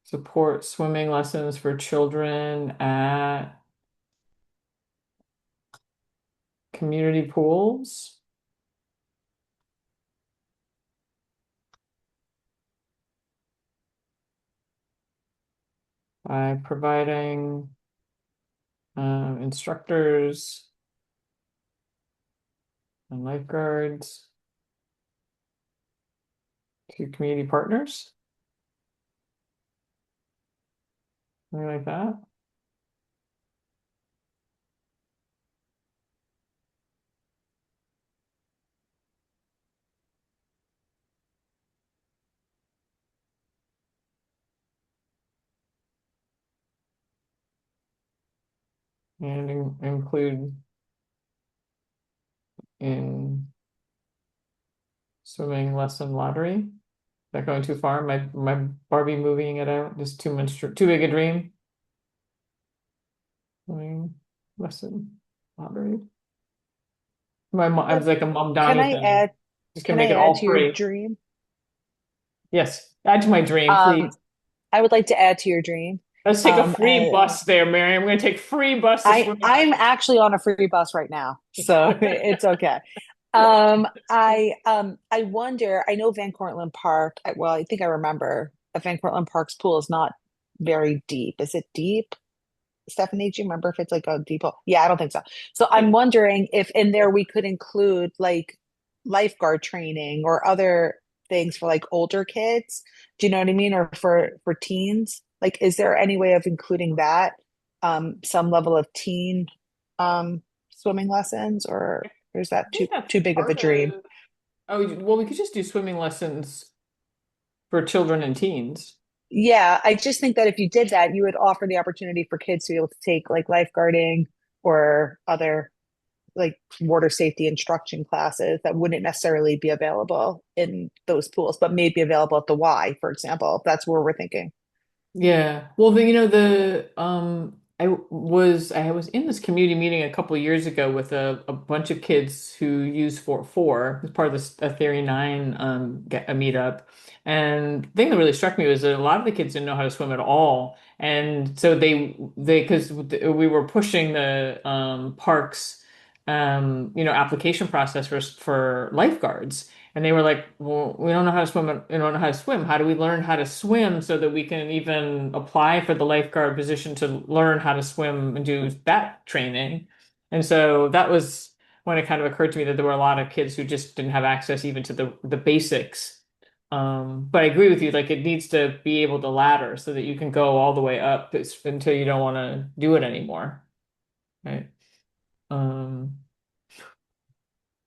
A: support swimming lessons for children at community pools? By providing instructors and lifeguards to community partners? Something like that. And include in swimming lesson lottery. Is that going too far? My Barbie moving it out, just too much, too big a dream. Swimming lesson lottery. My mom, I was like a Mom
D: can
A: Donnie
D: I
A: thing.
D: add
A: You can
D: can
A: make
D: I
A: it
D: add
A: all
D: to your
A: free.
D: dream?
A: Yes, add to my dream,
D: Um,
A: please.
D: I would like to add to your dream.
A: Let's take a
D: Um,
A: free
D: uh,
A: bus there, Mary. I'm going to take free bus to swimming
D: I'm
A: lessons.
D: actually on a free bus right now, so it's okay. I wonder, I know Van Cortlandt Park, well, I think I remember Van Cortlandt Park's pool is not very deep. Is it deep? Stephanie, do you remember if it's like a deep pool? Yeah, I don't think so. So I'm wondering if in there we could include like lifeguard training or other things for like older kids. Do you know what I mean? Or for teens? Like, is there any way of including that? Some level of teen swimming lessons, or is
A: I
D: that
A: think that's
D: too big of a
A: part
D: dream?
A: of, oh, well, we could just do swimming lessons for children and teens.
D: Yeah, I just think that if you did that, you would offer the opportunity for kids to be able to take like lifeguarding or other like water safety instruction classes that wouldn't necessarily be available in those pools, but may be available at the Y, for example, if that's where we're thinking.
A: Yeah. Well, I was in this community meeting a couple of years ago with a bunch of kids who use Fort 4 as part of this a Theory 9 a meetup. And the thing that really struck me was that a lot of the kids didn't know how to swim at all. And so they because we were pushing the parks application process for lifeguards. And they were like, well, we don't know how to swim. We don't know how to swim. How do we learn how to swim so that we can even apply for the lifeguard position to learn how to swim and do that training? And so that was when it kind of occurred to me that there were a lot of kids who just didn't have access even to the basics. But I agree with you, like it needs to be able to ladder so that you can go all the way up until you don't want to do it anymore. Right. Um,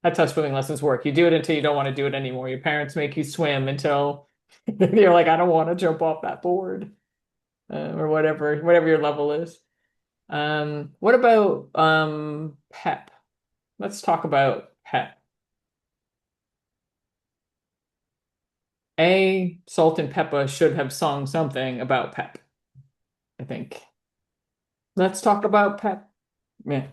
A: That's how swimming lessons work. You do it until you don't want to do it anymore. Your parents make you swim until you're like, I don't want to jump off that board, or whatever your level is. What about PEP? Let's talk about PEP. Salt and Peppa should have sung something about PEP, I think. Let's talk about PEP. Yeah.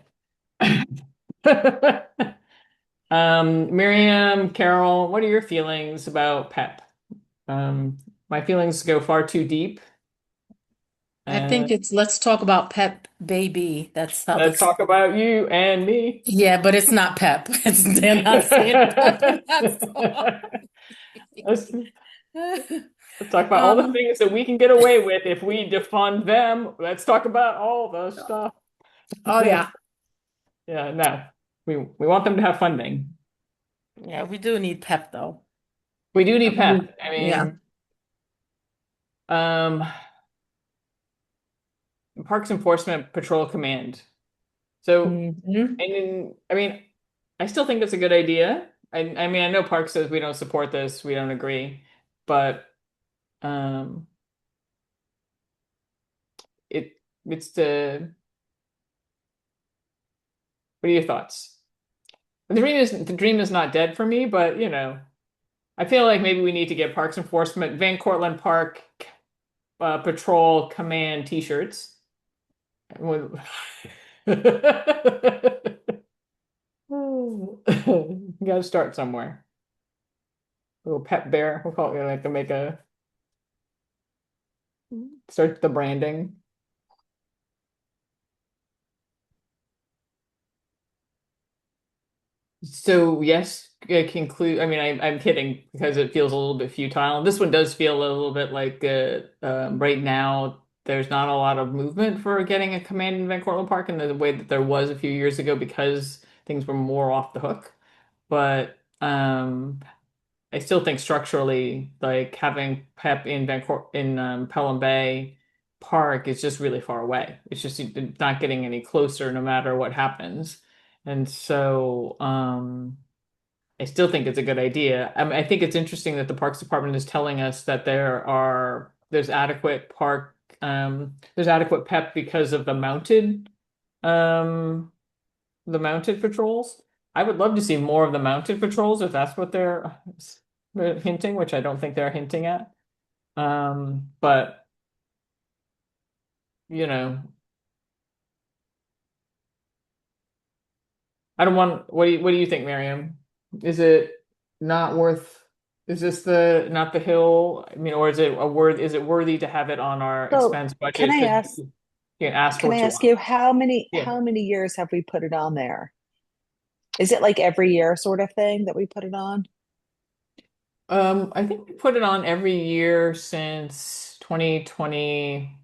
A: Miriam, Carol, what are your feelings about PEP? My feelings go far too deep.
H: I think it's let's talk about Pep Baby. That's how
A: Let's
H: this.
A: talk about you and me.
H: Yeah, but it's not Pep. It's they're not saying Pep in that song.
A: Let's, let's talk about all the things that we can get away with if we defund them. Let's talk about all the stuff.
H: Oh yeah.
A: Yeah, no. We want them to have funding.
H: Yeah, we do need Pep though.
A: We do need PEP. I
H: Yeah.
A: mean, um, Parks Enforcement Patrol Command. So,
D: Mhm.
A: I mean, I still think it's a good idea. I mean, I know Park says we don't support this, we don't agree, but um, it it's the what are your thoughts? The dream is not dead for me, but I feel like maybe we need to get Parks Enforcement Van Cortlandt Park Patrol Command T-shirts. You gotta start somewhere. Little pet bear. We'll call it like to make a start the branding. So yes, conclude. I mean, I'm kidding because it feels a little bit futile. This one does feel a little bit like right now. There's not a lot of movement for getting a command in Van Cortlandt Park in the way that there was a few years ago because things were more off the hook. But I still think structurally, like having Pep in Pelham Bay Park is just really far away. It's just not getting any closer no matter what happens. And so I still think it's a good idea. I think it's interesting that the Parks Department is telling us that there's adequate PEP because of um the mounted patrols. I would love to see more of the mounted patrols if that's what they're hinting, which I don't think they're hinting at. But you know, I don't want. What do you think, Miriam? Is it not worth? Is this the not the hill? I mean, or is it a word? Is it worthy to have it on our
D: So
A: expense
D: can
A: budget?
D: I
A: Because
D: ask,
A: you can ask for
D: can I
A: what you
D: ask
A: want.
D: you how many
A: Yeah.
D: years have we put it on there? Is it like every year sort of thing that we put it on?
A: I think we put it on every year since 2020,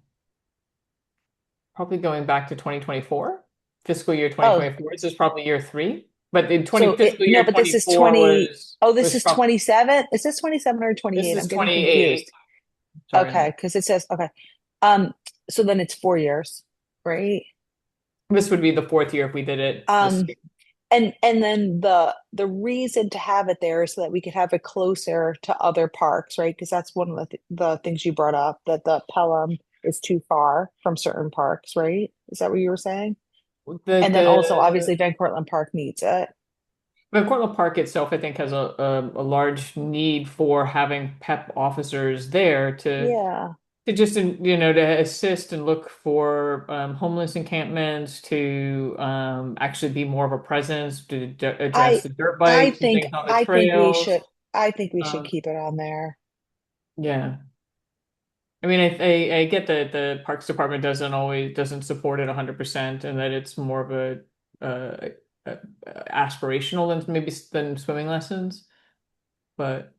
A: probably going back to 2024, fiscal year
D: Oh,
A: 2024. This is probably year three, but in 20
D: so
A: fiscal
D: no,
A: year
D: but this is
A: 24
D: 20. Oh, this
A: was
D: is
A: probably
D: 27. Is this 27 or
A: this
D: 28?
A: is
D: I'm getting
A: 28.
D: confused.
A: Sorry.
D: Okay, because it says okay. Um, so then it's 4 years, right?
A: This would be the fourth year if we did it this
D: Um,
A: year.
D: and then the reason to have it there is so that we could have it closer to other parks, right? Because that's one of the things you brought up, that the Pelham is too far from certain parks, right? Is that what you were saying? And then also,
A: The
D: obviously, Van Cortlandt Park needs it.
A: But Cortlandt Park itself, I think, has a large need for having PEP officers there
D: Yeah.
A: to just to assist and look for homeless encampments, to actually be more of a presence, to address
D: I
A: the dirt bikes and things on the
D: I think we
A: trails.
D: should I think we should
A: Um,
D: keep it on there.
A: yeah. I mean, I get that the Parks Department doesn't support it 100%, and that it's more of uh, aspirational than maybe than swimming lessons. But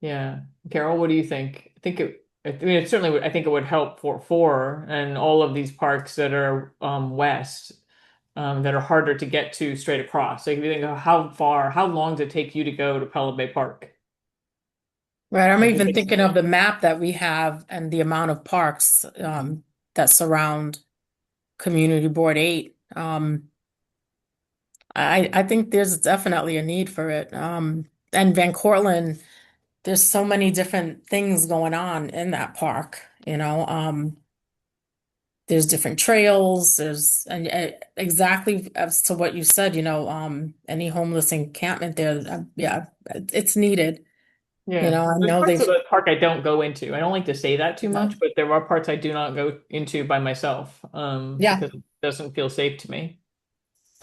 A: yeah, Carol, what do you think? I mean, it certainly would. I think it would help for four and all of these parks that are west, that are harder to get to straight across. Like if you think of how long does it take you to go to Pella Bay Park?
H: Right, I'm
A: Like,
H: even thinking of the map that we have and the amount of parks that surround Community Board 8. I think there's definitely a need for it. And Van Cortlandt, there's so many different things going on in that park, you know. There's different trails, there's and exactly as to what you said, any homeless encampment there, yeah, it's needed.
A: yeah,
H: I
A: there's
H: know
A: parts of
H: they've,
A: the park I don't go into. I don't like to say that too
H: yeah.
A: much, but there are parts I do not go into by myself,
H: Yeah.
A: because it doesn't feel safe to me.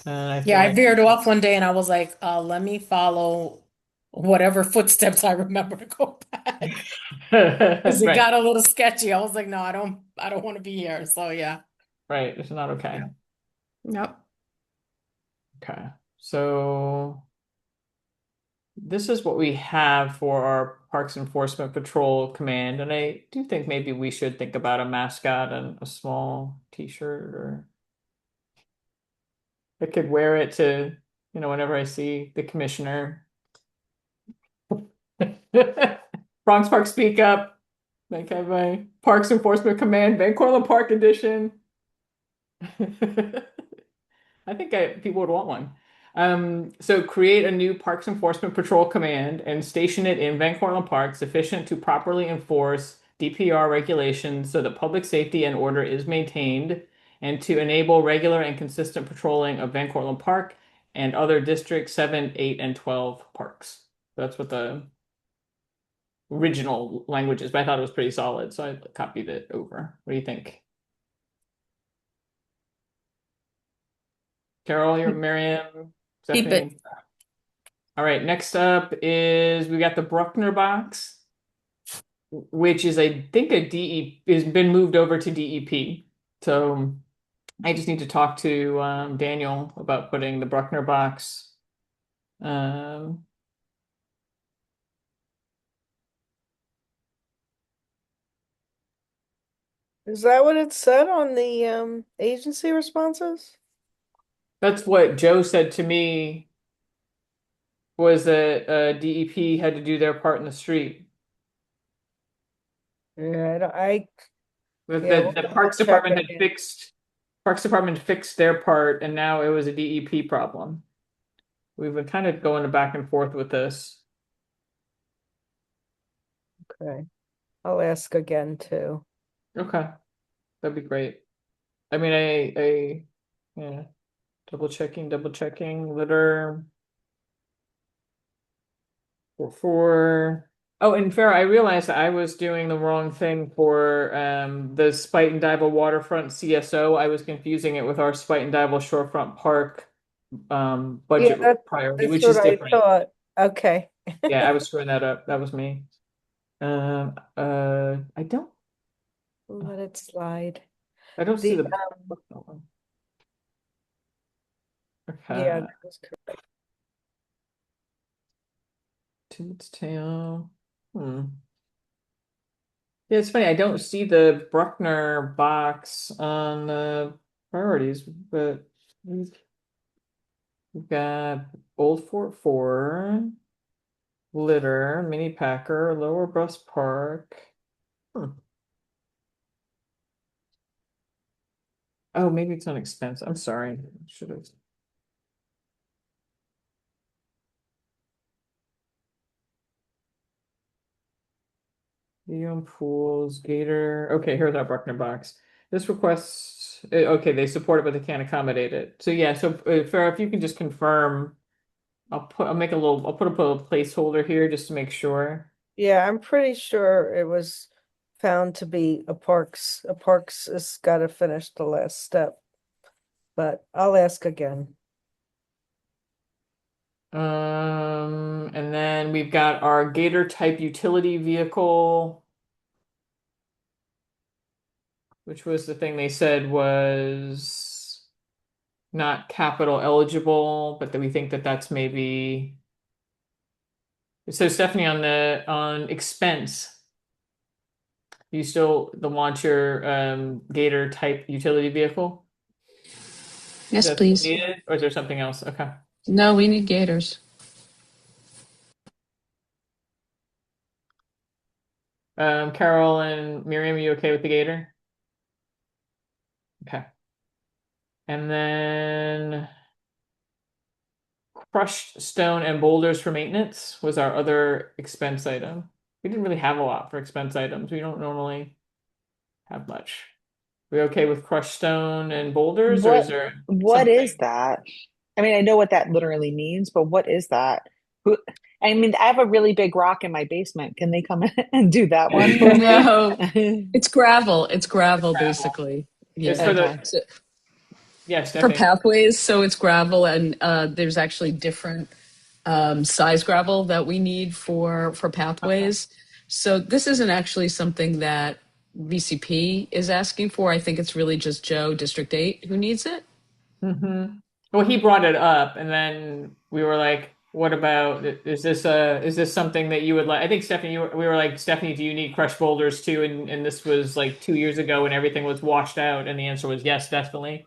A: And I feel
H: Yeah, I
A: like
H: veered off one day and I was like, let me follow whatever footsteps I remember to go back. Because it
A: right,
H: got a little sketchy. I was like, no, I don't want to be here. So yeah.
A: right, it's not
H: Yeah.
A: okay.
H: Yep.
A: Okay, so this is what we have for our Parks Enforcement Patrol command, and I do think maybe we should think about a mascot and a small t-shirt, or I could wear it to, whenever I see the commissioner. Bronx Park Speak Up, like have my Parks Enforcement Command, Van Cortlandt Park Edition. I think people would want one. So create a new Parks Enforcement Patrol command and station it in Van Cortlandt Park, sufficient to properly enforce DPR regulations so that public safety and order is maintained, and to enable regular and consistent patrolling of Van Cortlandt Park and other District 7, 8, and 12 parks. That's what the original language is, but I thought it was pretty solid, so I copied it over. What do you think? Carol, you're Miriam,
H: Keep it.
A: Stephanie. All right, next up is we got the Bruckner box, which is I think a DE has been moved over to DEP. So I just need to talk to Daniel about putting the Bruckner box. Um,
C: Is that what it said on the agency responses?
A: that's what Joe said to me, was that DEP had to do their part in the street.
C: Yeah,
A: That
C: yeah, we'll
A: the
C: double
A: Parks
C: check
A: Department had
C: again.
A: fixed Parks Department fixed their part, and now it was a DEP problem. We've been kind of going back and forth with this.
C: Okay. I'll ask again too.
A: Okay, that'd be great. I mean, yeah, double checking, litter for. Oh, and Farah, I realized that I was doing the wrong thing for the Spite and Dibble Waterfront CSO. I was confusing it with our Spite and Dibble Shorefront Park
C: Yeah,
A: budget priority,
C: that's
A: which
C: what
A: is
C: I
A: different.
C: thought. Okay.
A: Yeah, I was screwing that up. That was me. I don't
C: Let it slide.
A: I don't see
C: The
A: the.
C: yeah,
A: Okay.
C: that was correct.
A: Toot's tail. Hmm. Yeah, it's funny. I don't see the Bruckner box on the priorities, but we've got Old Fort 4, litter, mini packer, Lower Bus Park. Hmm. Oh, maybe it's on expense. I'm sorry. Should have. Neon pools, Gator. Okay, here's our Bruckner box. This requests, okay, they support it, but they can't accommodate it. So yeah, so Farah, if you can just confirm, I'll make a little, I'll put a placeholder here just to make sure.
C: Yeah, I'm pretty sure it was found to be a Parks has got to finish the last step. But I'll ask again.
A: And then we've got our Gator type utility vehicle, which was the thing they said was not capital eligible, but that we think that that's maybe. So Stephanie, on expense, you still want your Gator type utility vehicle?
F: Yes,
A: Is that
F: please.
A: needed, or is there something else? Okay.
F: No, we need gators.
A: Carol and Miriam, are you okay with the Gator? Okay. And then crushed stone and boulders for maintenance was our other expense item. We didn't really have a lot for expense items. We don't normally have much. We okay with crushed stone and boulders, or is there
D: What is
A: something?
D: that? I mean, I know what that literally means, but what is that? Who, I mean, I have a really big rock in my basement. Can they come in and do that one for me?
F: No, it's gravel. It's gravel,
A: Gravel.
F: basically.
A: It's
F: Yeah.
A: for the,
D: Okay.
F: So,
A: yeah,
F: for
A: Stephanie.
F: pathways, so it's gravel, and there's actually different size gravel that we need for
A: Okay.
F: pathways. So this isn't actually something that VCP is asking for. I think it's really just Joe, District 8, who needs it.
A: Well, he brought it up, and then we were like, "What about? Is this something that you would like?" I think Stephanie, we were like, "Stephanie, do you need crushed boulders too?" And this was like 2 years ago, when everything was washed out, and the answer was yes, definitely.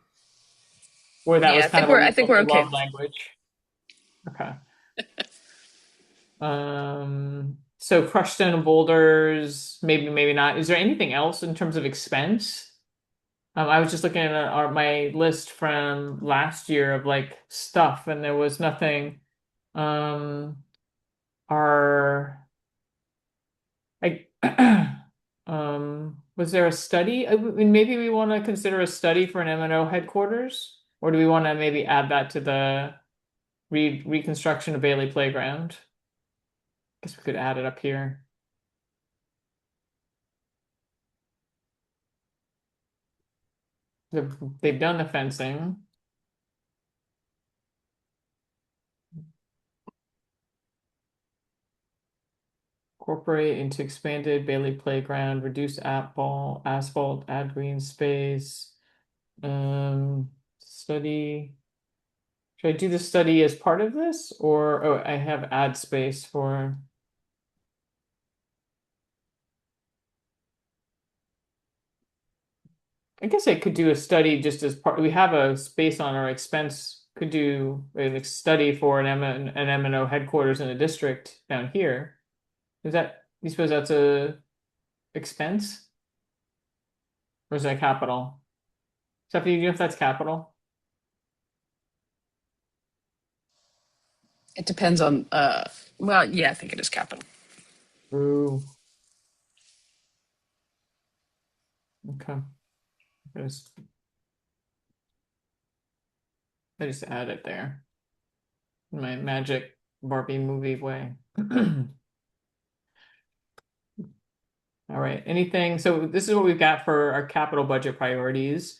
A: Or that
F: Yeah,
A: was
F: I
A: kind
F: think
A: of a
F: we're
A: we
F: I think we're okay.
A: love language. Okay. So crushed stone and boulders, maybe, maybe not. Is there anything else in terms of expense? I was just looking at my list from last year of like stuff, and there was nothing. Um, our like, was there a study? I mean, maybe we want to consider a study for an M&O headquarters, or do we want to maybe add that to the reconstruction of Bailey Playground? Guess we could add it up here. They've done the fencing. Incorporate into expanded Bailey Playground, reduce asphalt, add green space. Study. Should I do the study as part of this, or oh, I have add space for. I guess I could do a study just as part. We have a space on our expense. Could do a study for an M&O headquarters in a district down here. Is that, you suppose that's a expense, or is that capital? Stephanie, do you know if that's capital?
F: It depends on well, yeah, I think it is capital.
A: Ooh, okay. I just, I just add it there in my magic Barbie movie way. All right. Anything? So this is what we've got for our capital budget priorities.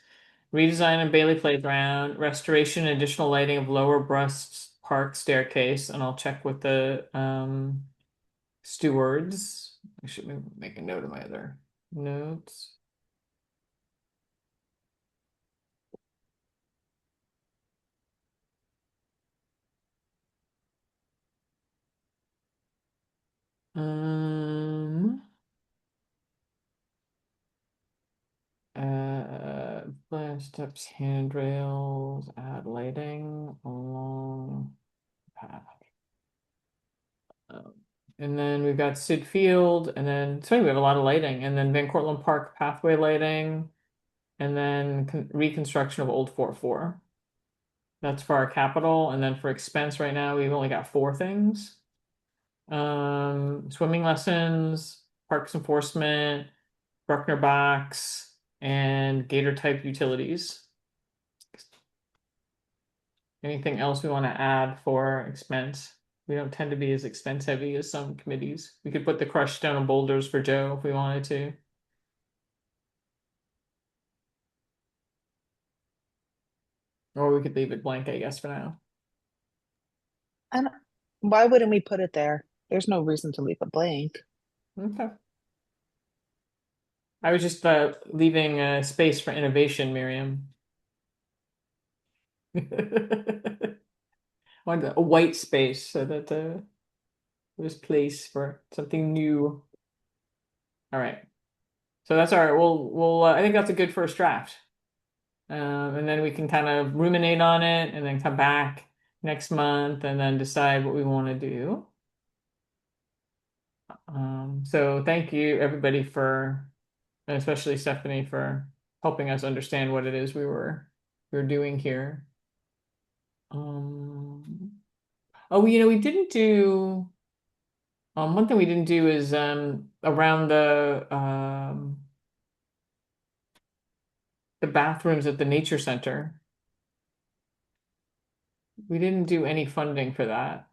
A: Redesign of Bailey Playground, restoration and additional lighting of Lower Brust Park staircase, and I'll check with the stewards. I should make a note of my other notes. Um, Flare steps, handrails, add lighting along path. And then we've got Sid Field, and then so anyway, we have a lot of lighting, and then Van Cortlandt Park pathway lighting, and then reconstruction of Old Fort 4. That's for our capital, and then for expense right now, we've only got 4 things. Swimming lessons, parks enforcement, Bruckner box, and Gator type utilities. Anything else we want to add for expense? We don't tend to be as expense heavy as some committees. We could put the crushed stone and boulders for Joe if we wanted to. Or we could leave it blank, I guess, for now.
D: And why wouldn't we put it there? There's no reason to leave it blank.
A: Okay. I was just leaving space for innovation, Miriam. Wanted a white space so that there's place for something new. All right. So that's all right. We'll I think that's a good first draft. And then we can kind of ruminate on it and then come back next month and then decide what we want to do. So thank you everybody for, and especially Stephanie, for helping us understand what it is we were doing here. Oh, we didn't do one thing we didn't do is around the bathrooms at the nature center. We didn't do any funding for that.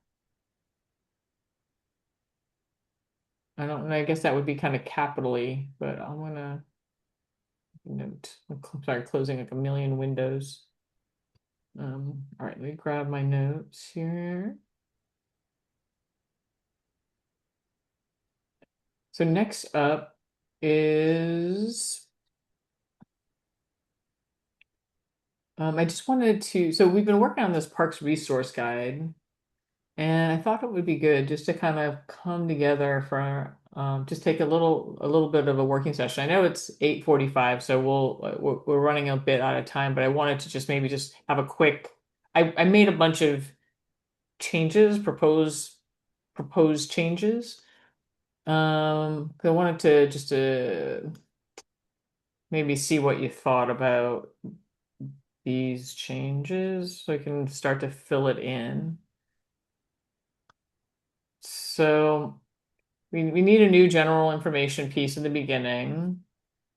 A: I guess that would be kind of capitally, but I'm gonna note. Sorry, closing like a million windows. All right, let me grab my notes here. So next up is I just wanted to, so we've been working on this Parks Resource Guide, and I thought it would be good just to kind of come together for just take a little bit of a working session. I know it's 8:45, so we're running a bit out of time, but I wanted to just maybe just have a quick. I made a bunch of changes, proposed changes. I wanted to just maybe see what you thought about these changes so I can start to fill it in. So we need a new general information piece in the beginning.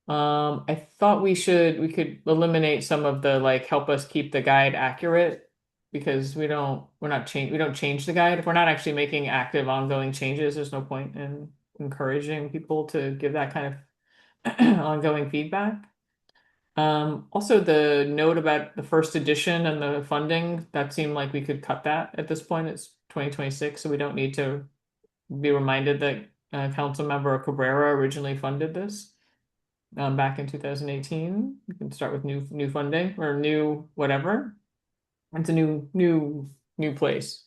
A: I thought we could eliminate some of the like help us keep the guide accurate because we don't change the guide. If we're not actually making active ongoing changes, there's no point in encouraging people to give that kind of ongoing feedback. Also the note about the first edition and the funding, that seemed like we could cut that at this point. It's 2026, so we don't need to be reminded that Councilmember Cabrera originally funded this back in 2018. We can start with new funding or new whatever. It's a new place.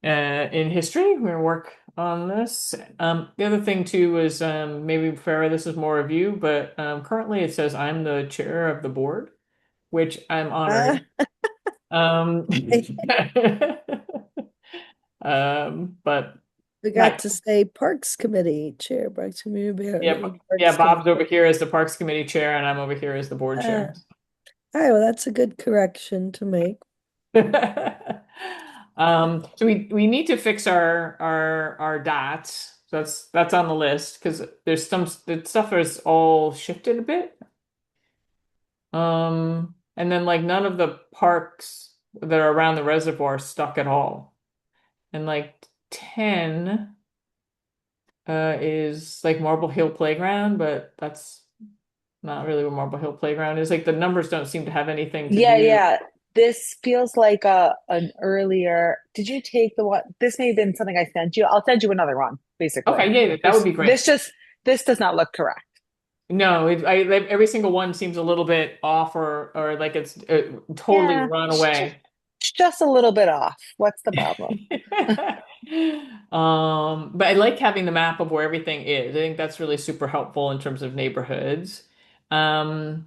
A: In history, we're gonna work on this. The other thing too is maybe Farah, this is more of you, but currently it says I'm the chair of the board, which I'm honored. Um, but
C: Forgot to say Parks Committee Chair, Parks Committee.
A: yeah, Bob's over here as the Parks Committee chair, and I'm over here as the board chair.
C: All right, well, that's a good correction to make.
A: So we need to fix our dots. So that's on the list because there's the stuff is all shifted a bit. And then like none of the parks that are around the reservoir stuck at all. And like 10 is like Marble Hill Playground, but that's not really what Marble Hill Playground is. Like the numbers don't seem to have anything to do.
D: Yeah. This feels like an earlier. Did you take the one? This may have been something I sent you. I'll send you another one, basically.
A: Okay, yeah, that would be great.
D: This does not look correct.
A: No, every single one seems a little bit off or like it's totally run away.
D: Just a little bit off. What's the problem?
A: But I like having the map of where everything is. I think that's really super helpful in terms of neighborhoods. So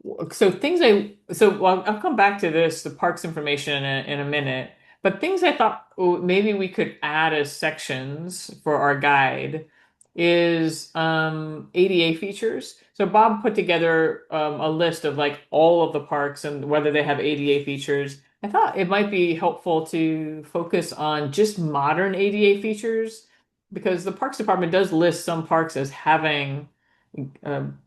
A: I'll come back to this, the parks information in a minute. But things I thought maybe we could add as sections for our guide is ADA features. So Bob put together a list of like all of the parks and whether they have ADA features. I thought it might be helpful to focus on just modern ADA features because the Parks Department does list some parks as having um,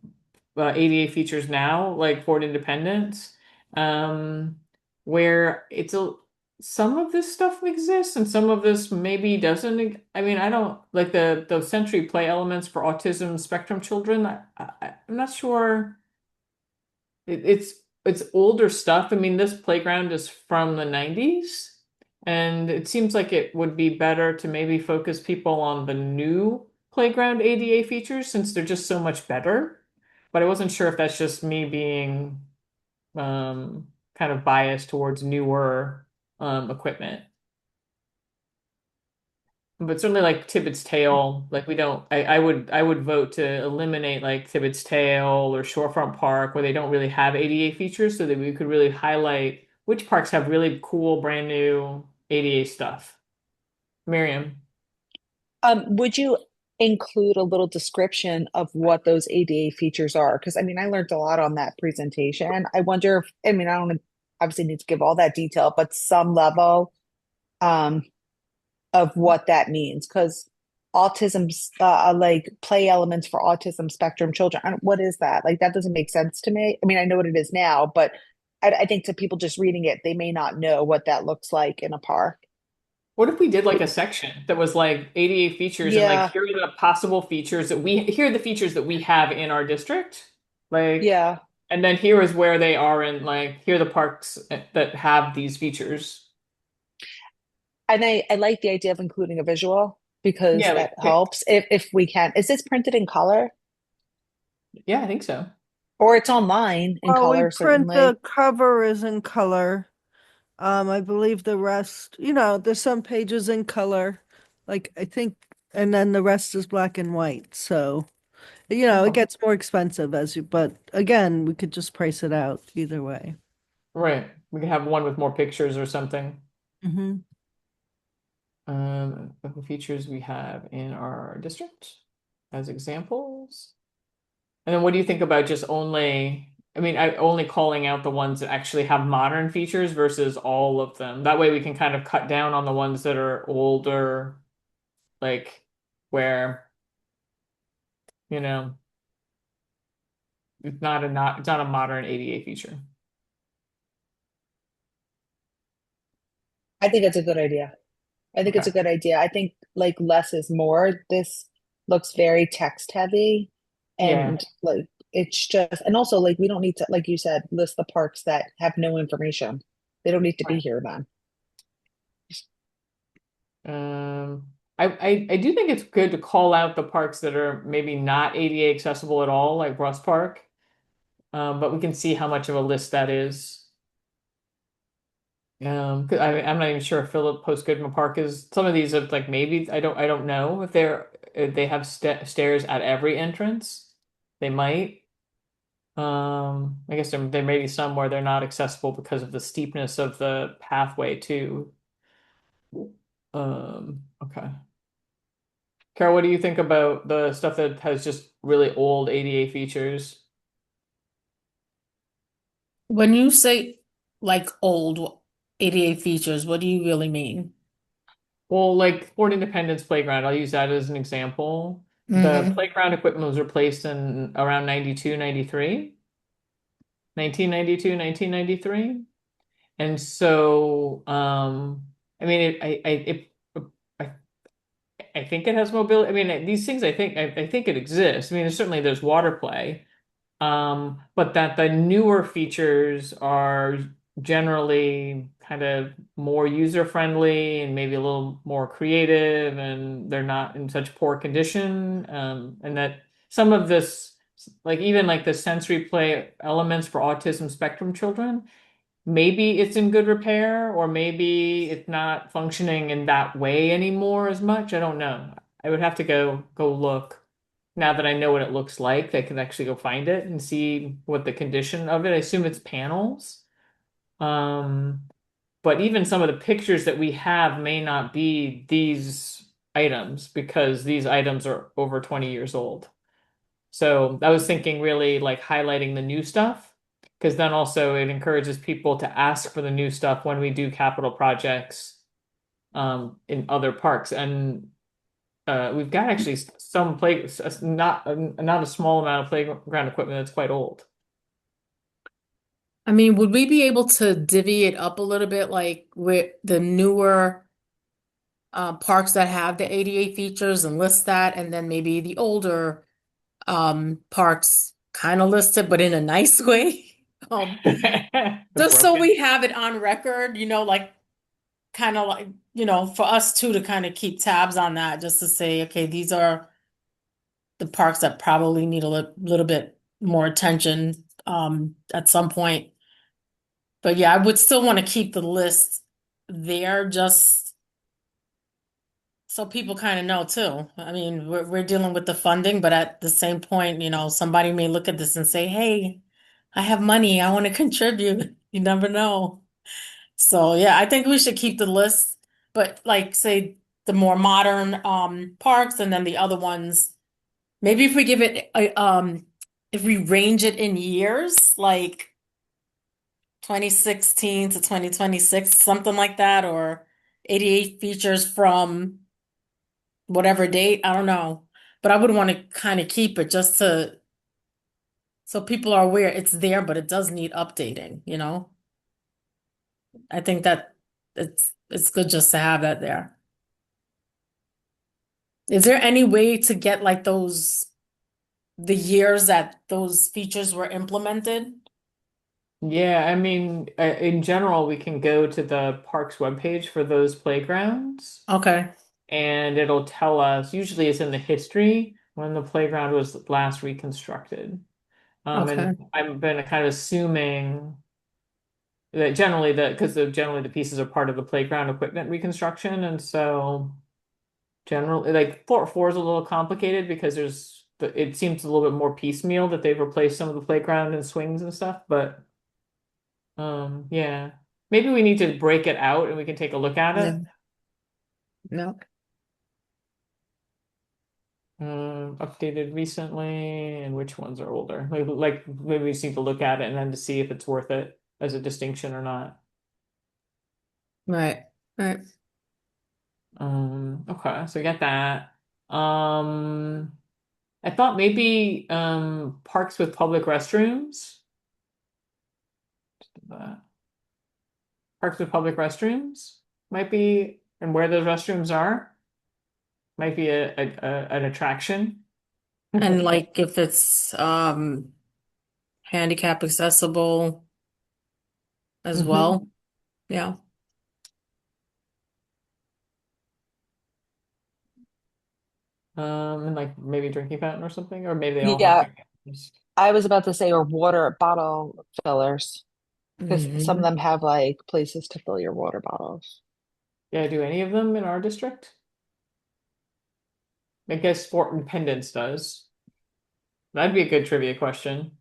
A: ADA features now, like Fort Independence, um, where it's a some of this stuff exists and some of this maybe doesn't. I mean, I don't like the sensory play elements for autism spectrum children. I'm not sure. It's older stuff. I mean, this playground is from the 90s, and it seems like it would be better to maybe focus people on the new playground ADA features since they're just so much better. But I wasn't sure if that's just me being kind of biased towards newer equipment. But certainly like Tibbet's Tail, like we don't I would vote to eliminate like Tibbet's Tail or Shorefront Park where they don't really have ADA features so that we could really highlight which parks have really cool brand new ADA stuff. Miriam.
D: Would you include a little description of what those ADA features are? Because I mean, I learned a lot on that presentation. I wonder if, I mean, I don't obviously need to give all that detail, but some level um, of what that means. Because autism's like play elements for autism spectrum children. What is that? Like, that doesn't make sense to me. I mean, I know what it is now, but I think to people just reading it, they may not know what that looks like in a park.
A: What if we did like a section that was like ADA features and like
D: Yeah,
A: here are the possible features that we here are the features that we have in our district? Like,
D: yeah.
A: and then here is where they are in like here are the parks that have these features.
D: And I like the idea of including a visual because
A: Yeah,
D: that
A: like
D: helps if we can. Is this printed in color?
A: yeah, I think so.
D: Or it's online in
C: Well, we
D: color,
C: print the
D: certainly.
C: cover is in color. I believe the rest, there's some pages in color, like I think, and then the rest is black and white. So, it
A: Okay.
C: gets more expensive but again, we could just price it out either way.
A: Right. We could have one with more pictures or something.
C: Hmm.
A: The features we have in our district as examples. And then what do you think about just only, I mean, only calling out the ones that actually have modern features versus all of them? That way we can kind of cut down on the ones that are older, like where, you know, it's not a modern ADA feature.
D: I think it's a good idea. I think it's
A: Okay.
D: a good idea. I think like less is more. This looks very text heavy
A: Yeah.
D: and like it's just, and also like we don't need to, like you said, list the parks that have no information. They don't need to be
A: Right.
D: here then.
A: I do think it's good to call out the parks that are maybe not ADA accessible at all, like Ross Park. But we can see how much of a list that is. 'Cause I'm not even sure if Philip Post Goodman Park is. Some of these are like maybe I don't know if they have stairs at every entrance. They might. I guess there may be some where they're not accessible because of the steepness of the pathway too. Okay. Carol, what do you think about the stuff that has just really old ADA features?
H: When you say like old ADA features, what do you really mean?
A: Well, like Fort Independence Playground, I'll use that as an example. The
H: Hmm.
A: playground equipment was replaced in around 92, 93, 1992, 1993. And so, I mean, I, I think it has mobility. I mean, these things, I think it exists. I mean, there's water play. But that the newer features are generally kind of more user friendly and maybe a little more creative, and they're not in such poor condition. And that some of this, like even like the sensory play elements for autism spectrum children, maybe it's in good repair, or maybe it's not functioning in that way anymore as much. I don't know. I would have to go look. Now that I know what it looks like, I can actually go find it and see what the condition of it. I assume it's panels. Um, but even some of the pictures that we have may not be these. items because these items are over 20 years old. So I was thinking really like highlighting the new stuff, because then also it encourages people to ask for the new stuff when we do capital projects in other parks. And we've got actually some not a small amount of playground equipment that's quite old.
H: I mean, would we be able to divvy it up a little bit, like with the newer parks that have the ADA features and list that, and then maybe the older parks kind of listed, but in a nice way? Just so
A: Broken.
H: we have it on record, like kind of like, for us too to kind of keep tabs on that, just to say, okay, these are the parks that probably need a little bit more attention at some point. But yeah, I would still want to keep the list there just so people kind of know too. I mean, we're dealing with the funding, but at the same point, somebody may look at this and say, "Hey, I have money. I want to contribute." You never know. So yeah, I think we should keep the list, but like say the more modern parks and then the other ones, maybe if we give it if we range it in years, like 2016 to 2026, something like that, or 88 features from whatever date, I don't know. But I would want to kind of keep it just so people are aware it's there, but it does need updating. I think that it's good just to have that there. Is there any way to get like the years that those features were implemented?
A: Yeah, I mean, in general, we can go to the parks webpage for those playgrounds,
H: Okay.
A: and it'll tell us, usually it's in the history when the playground was last reconstructed.
H: Okay.
A: And I've been kind of assuming that because generally the pieces are part of the playground equipment reconstruction, and so generally, like four is a little complicated because it seems a little bit more piecemeal that they've replaced some of the playground and swings and stuff, but yeah, maybe we need to break it out and we can take a look at it.
H: No.
A: Updated recently, and which ones are older? Like maybe we just need to look at it and then to see if it's worth it as a distinction or not.
H: Right. Right.
A: Okay, so we got that. I thought maybe parks with public restrooms. Just did that. Parks with public restrooms might be, and where those restrooms are, might be an attraction.
H: And like if it's handicap accessible as
A: Mhm.
H: well. Yeah.
A: And like maybe a drinking fountain or something, or maybe they all have
D: Yeah,
A: drinking fountains.
D: I was about to say, or water bottle fillers, because some of
H: Mhm.
D: them have like places to fill your water bottles.
A: Yeah, do any of them in our district? I guess Fort Independence does. That'd be a good trivia question.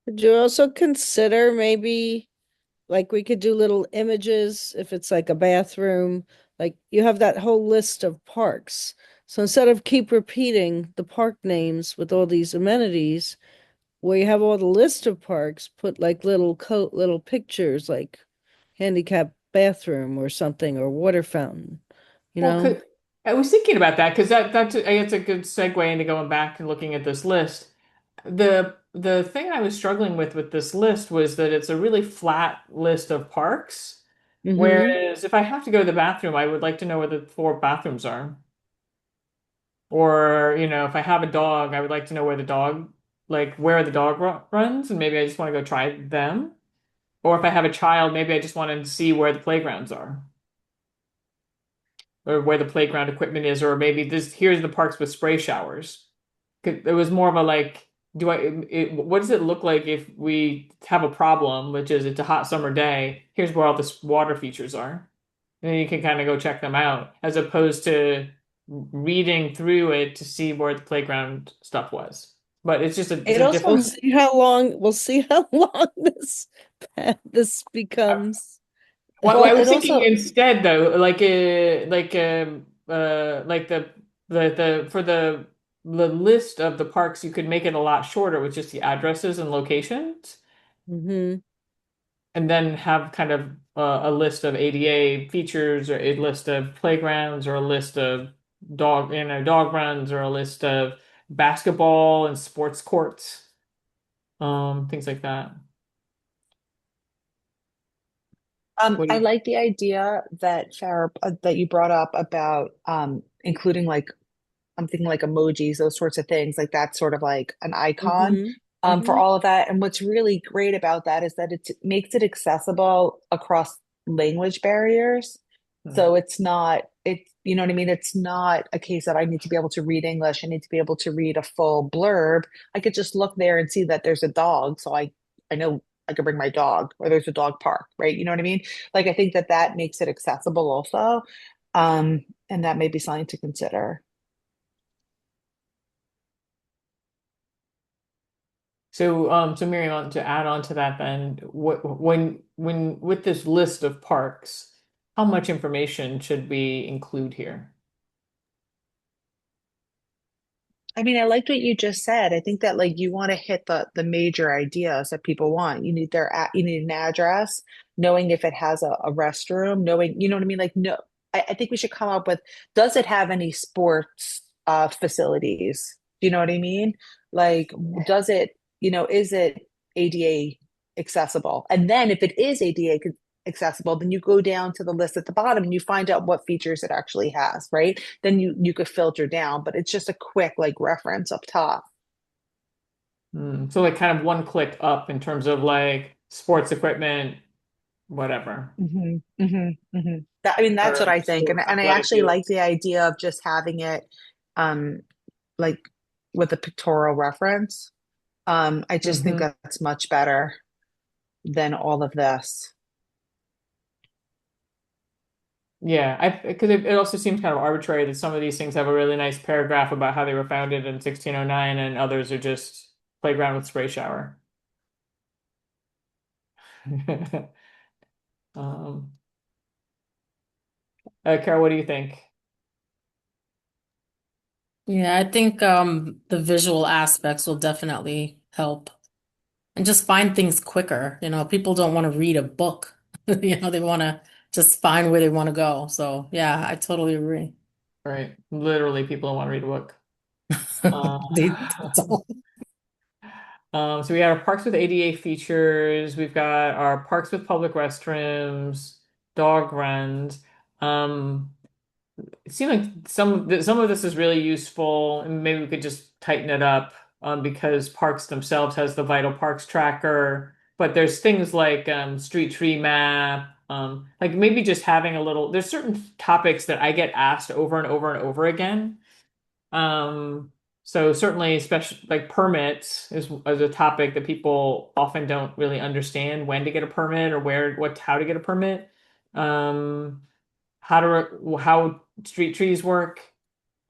C: Could you also consider maybe like we could do little images if it's like a bathroom, like you have that whole list of parks. So instead of keep repeating the park names with all these amenities, where you have all the list of parks, put like little pictures like handicap bathroom or something or water fountain, you
A: Well,
C: know?
A: I was thinking about that because that's a good segue into going back and looking at this list. The thing I was struggling with this list was that it's a really flat list of parks.
C: Mm-hmm.
A: Whereas if I have to go to the bathroom, I would like to know where the four bathrooms are. Or, if I have a dog, I would like to know where the dog runs, and maybe I just want to go try them. Or if I have a child, maybe I just want to see where the playgrounds are, or where the playground equipment is, or maybe here's the parks with spray showers. It was more of a like, what does it look like if we have a problem, which is it's a hot summer day, here's where all the water features are. And then you can kind of go check them out, as opposed to reading through it to see where the playground stuff was. But it's
D: It
A: a
D: also,
A: different.
C: We'll see how long this becomes.
A: Well, I
D: it
A: was thinking
D: also,
A: instead though, like like the for the list of the parks, you could make it a lot shorter with just the addresses and locations,
C: Mm-hmm.
A: and then have kind of a list of ADA features, or a list of playgrounds, or a list of dog runs, or a list of basketball and sports courts, things like that. What do
D: I
A: you?
D: like the idea that Farah, that you brought up about including like I'm thinking like emojis, those sorts of things, like that's sort of like an icon
C: Mm-hmm.
D: for
C: Mm-hmm.
D: all of that. And what's really great about that is that it makes it accessible across language barriers. So it's not, you know what I mean? It's not a case of I need to be able to read English. I need to be able to read a full blurb. I could just look there and see that there's a dog. So I know I could bring my dog, or there's a dog park, right? You know what I mean? Like, I think that that makes it accessible also. And that may be something to consider.
A: So Miriam, to add on to that, then, when with this list of parks, how much information should we include here?
D: I mean, I liked what you just said. I think that like you want to hit the major ideas that people want. You need an address, knowing if it has a restroom, knowing, you know what I mean? Like, no, I think we should come up with, does it have any sports facilities? Do you know what I mean? Like, does it, is it ADA accessible? And then if it is ADA accessible, then you go down to the list at the bottom and you find out what features it actually has, right? Then you could filter down, but it's just a quick like reference up top.
A: So like kind of one click up in terms of like sports equipment, whatever,
D: I mean, that's what
A: or
D: I think.
A: sport
D: And I
A: athletic
D: actually like
A: fields.
D: the idea of just having it um like with a pictorial reference. I just think
A: Hmm.
D: that's much better than all of this.
A: Yeah, because it also seems kind of arbitrary that some of these things have a really nice paragraph about how they were founded in 1609, and others are just playground with spray shower. Um, Carol, what do you think?
H: Yeah, I think the visual aspects will definitely help. And just find things quicker. People don't want to read a book. They want to just find where they want to go. So, yeah, I totally agree.
A: Right, literally, people don't want to read a book. Uh,
H: They don't.
A: so we got our parks with ADA features. We've got our parks with public restrooms, dog runs. Um, it seemed like some of this is really useful, and maybe we could just tighten it up, because Parks themselves has the Vital Parks tracker, but there's things like street tree map, like maybe just having a little. There's certain topics that I get asked over and over and over again. So certainly, especially like permits is a topic that people often don't really understand when to get a permit, or how to get a permit. Um, how street trees work,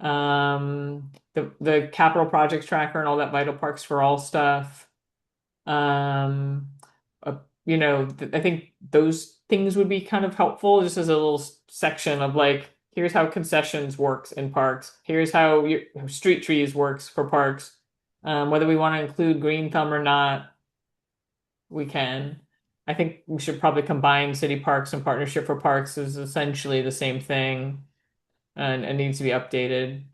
A: the capital projects tracker and all that Vital Parks for All stuff. Um, uh, I think those things would be kind of helpful, just as a little section of like, here's how concessions works in parks. Here's how your street trees works for parks. Whether we want to include green thumb or not, we can. I think we should probably combine city parks and partnership for parks is essentially the same thing, and it needs to be updated.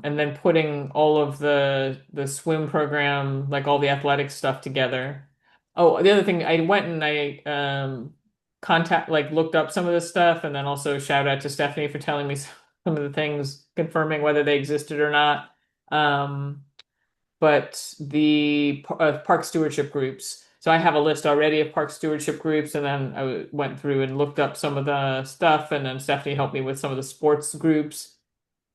A: And then putting all of the swim program, like all the athletic stuff together. Oh, the other thing, I went and I looked up some of this stuff, and then also shout out to Stephanie for telling me some of the things, confirming whether they existed or not. Um, but the park stewardship groups. So I have a list already of park stewardship groups, and then I went through and looked up some of the stuff, and then Stephanie helped me with some of the sports groups.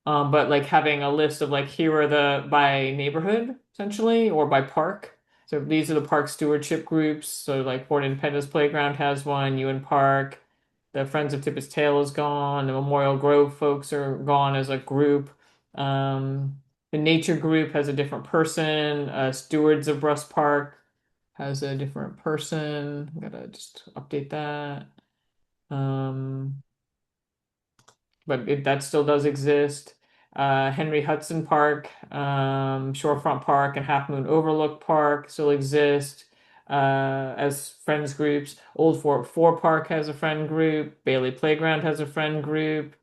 A: But like having a list of like, here are the by neighborhood essentially, or by park. So these are the park stewardship groups. So like Fort Independence Playground has one, Ewan Park, the Friends of Tippet's Tail is gone, the Memorial Grove folks are gone as a group. The Nature Group has a different person. Stewards of Russ Park has a different person. I gotta just update that. Um, but that still does exist. Henry Hudson Park, Shorefront Park, and Half Moon Overlook Park still exist as friends groups. Old Fort 4 Park has a friend group. Bailey Playground has a friend group.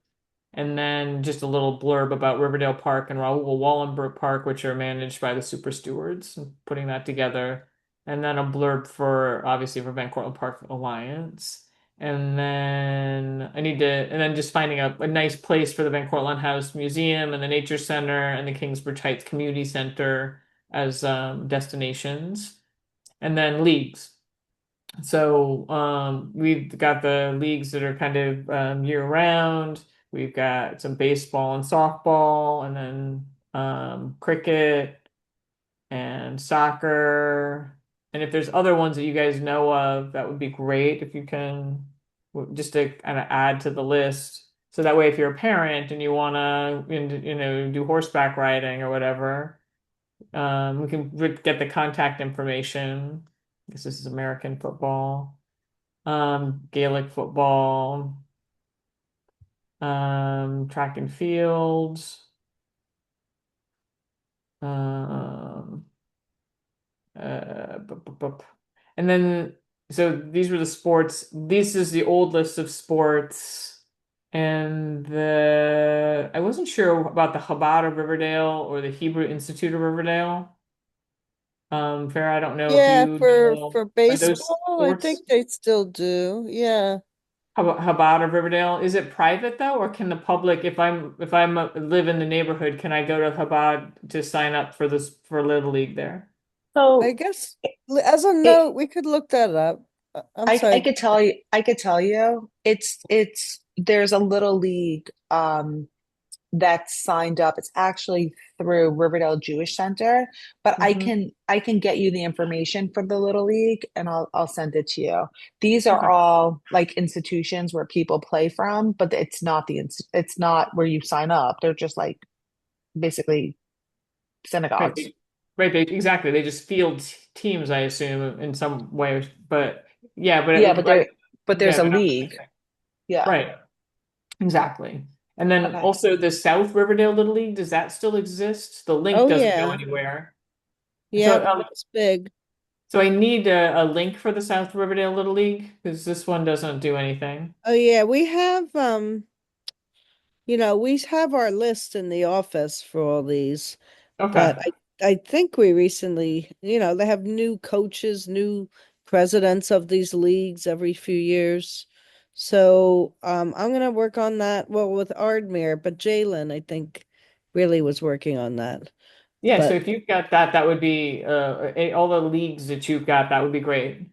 A: And then just a little blurb about Riverdale Park and Raoul Wallenberg Park, which are managed by the Super Stewards, and putting that together. And then a blurb for obviously for Van Cortlandt Park Alliance. And then and then just finding a nice place for the Van Cortlandt House Museum and the Nature Center and the Kingsbridge Heights Community Center as destinations. And then leagues. So we've got the leagues that are kind of year round. We've got some baseball and softball, and then cricket and soccer. And if there's other ones that you guys know of, that would be great if you can just to kind of add to the list. So that way, if you're a parent and you want to, do horseback riding or whatever, we can get the contact information. I guess this is American football, Gaelic football, track and fields, um, and then so these were the sports. This is the old list of sports, and I wasn't sure about the Chabad of Riverdale or the Hebrew Institute of Riverdale. Farah, I don't know if
C: Yeah,
A: you know,
C: for
A: are those
C: baseball, I
A: sports?
C: think they still do. Yeah.
A: Chabad of Riverdale? Is it private though, or can the public, if I'm live in the neighborhood, can I go to Chabad to sign up for this for Little League there?
C: I
D: So
C: guess as a
D: it,
C: note, we could look that up. I'm
D: I
C: sorry.
D: could tell you it's there's a little league that's signed up. It's actually through Riverdale Jewish Center, but
A: Hmm.
D: I can get you the information for the Little League and I'll send it to you. These are
A: Okay.
D: all like institutions where people play from, but it's not where you sign up. They're just like basically
A: Right.
D: synagogues.
A: Right. Exactly. They just field teams, I assume, in some way. But yeah,
D: Yeah, but there's
A: yeah,
D: a
A: but
D: league. Yeah.
A: right. Exactly. And then
D: Okay.
A: also the South Riverdale Little League, does that still exist? The link
C: Oh
A: doesn't go
C: yeah.
A: anywhere. So
C: Yep, it's big.
A: so I need a link for the South Riverdale Little League because this one doesn't do anything.
C: Oh yeah, we have we have our list in the office for all these,
A: Okay.
C: but I think we recently, they have new coaches, new presidents of these leagues every few years. So I'm gonna work on that, well, with Ardmere, but Jalen, I think, really was working on that.
A: Yeah, so
C: But
A: if you've got that, that would be all the leagues that you've got, that would be great.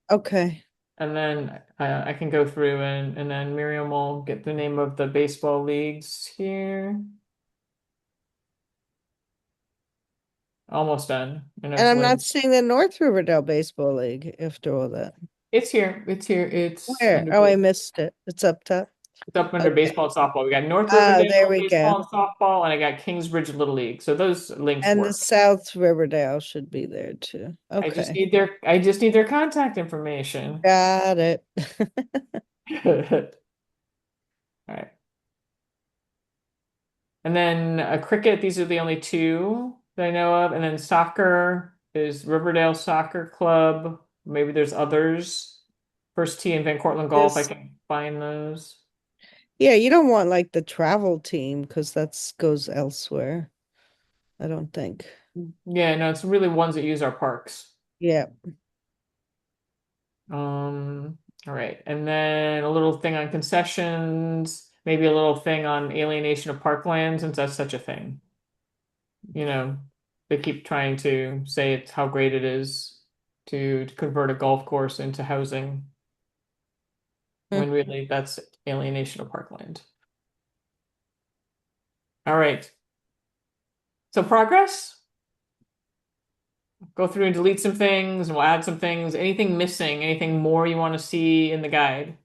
C: okay.
A: And then I can go through and then Miriam will get the name of the baseball leagues here. Almost done. And
C: And
A: it's
C: I'm not
A: linked.
C: seeing the North Riverdale Baseball League after all that.
A: It's here. It's here. It's
C: Where?
A: under
C: Oh, I missed it. It's up top.
A: it's up under
C: Okay.
A: baseball and softball. We got North
C: Oh, there
A: Riverdale
C: we
A: baseball
C: go.
A: and softball, and I got Kingsbridge Little League. So those links
C: And the
A: work.
C: South Riverdale should be there too. Okay.
A: I just need their contact information.
C: Got it.
A: All right. And then cricket, these are the only two that I know of. And then soccer is Riverdale Soccer Club. Maybe there's others. First Tee and Van Cortlandt Golf, I
C: This,
A: can find those.
C: yeah, you don't want like the travel team because that's goes elsewhere, I don't think.
A: Yeah, no, it's really ones that use our parks.
C: Yeah.
A: All right. And then a little thing on concessions, maybe a little thing on alienation of parkland, since that's such a thing. You know, they keep trying to say it's how great it is to convert a golf course into housing, when really that's alienation of parkland. All right. So progress. Go through and delete some things, and we'll add some things. Anything missing? Anything more you want to see in the guide?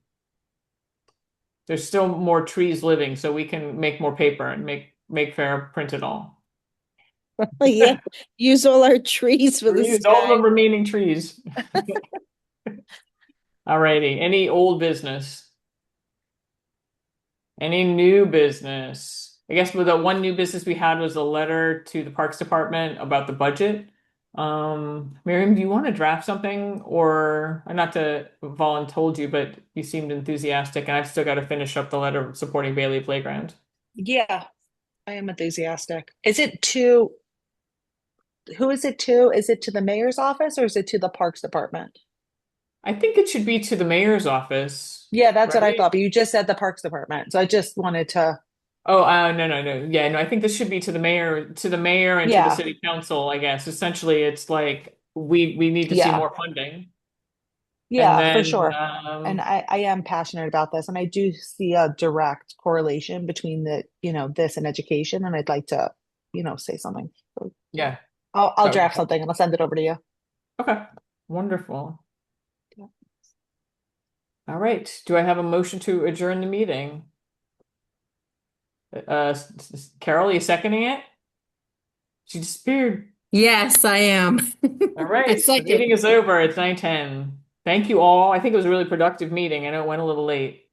A: There's still more trees living, so we can make more paper and make Farah print it all.
C: Yeah. Use all our trees for the
A: Use all the
C: sky.
A: remaining trees. Alrighty. Any old business? Any new business? I guess the one new business we had was a letter to the Parks Department about the budget. Miriam, do you want to draft something, or not to voluntold you, but you seemed enthusiastic, and I've still got to finish up the letter supporting Bailey Playground.
D: Yeah, I am enthusiastic. Is it to, who is it to? Is it to the mayor's office or is it to the Parks Department?
A: I think it should be to the mayor's office,
D: Yeah, that's what I
A: right?
D: thought, but you just said the Parks Department. So I just wanted to,
A: Oh, no, no, no. Yeah, no, I think this should be to the mayor, and to the
D: yeah,
A: city council, I guess. Essentially, it's like we need to see
D: yeah,
A: more funding. And
D: yeah, for
A: then
D: sure. And I am passionate about this, and I do see a direct correlation between the, this and education, and I'd like to, say something. So, yeah.
A: yeah,
D: I'll
A: that would be
D: draft
A: fun.
D: something and I'll send it over to you.
A: Okay. Wonderful.
D: Yeah.
A: All right. Do I have a motion to adjourn the meeting? Carol, are you seconding it? She disappeared.
H: Yes, I am.
A: All
H: I
A: right. The meeting
H: second.
A: is over. It's 9:10. Thank you all. I think it was a really productive meeting. I know it went a little late,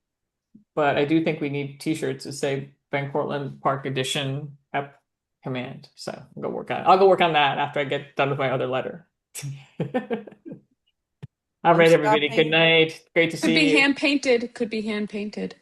A: but I do think we need t-shirts that say Van Cortlandt Park Edition at command. So I'll go work on that after I get done with my other letter. All right, everybody. Good night. Great to
F: Could be
A: see you.
F: hand painted. Could be hand painted.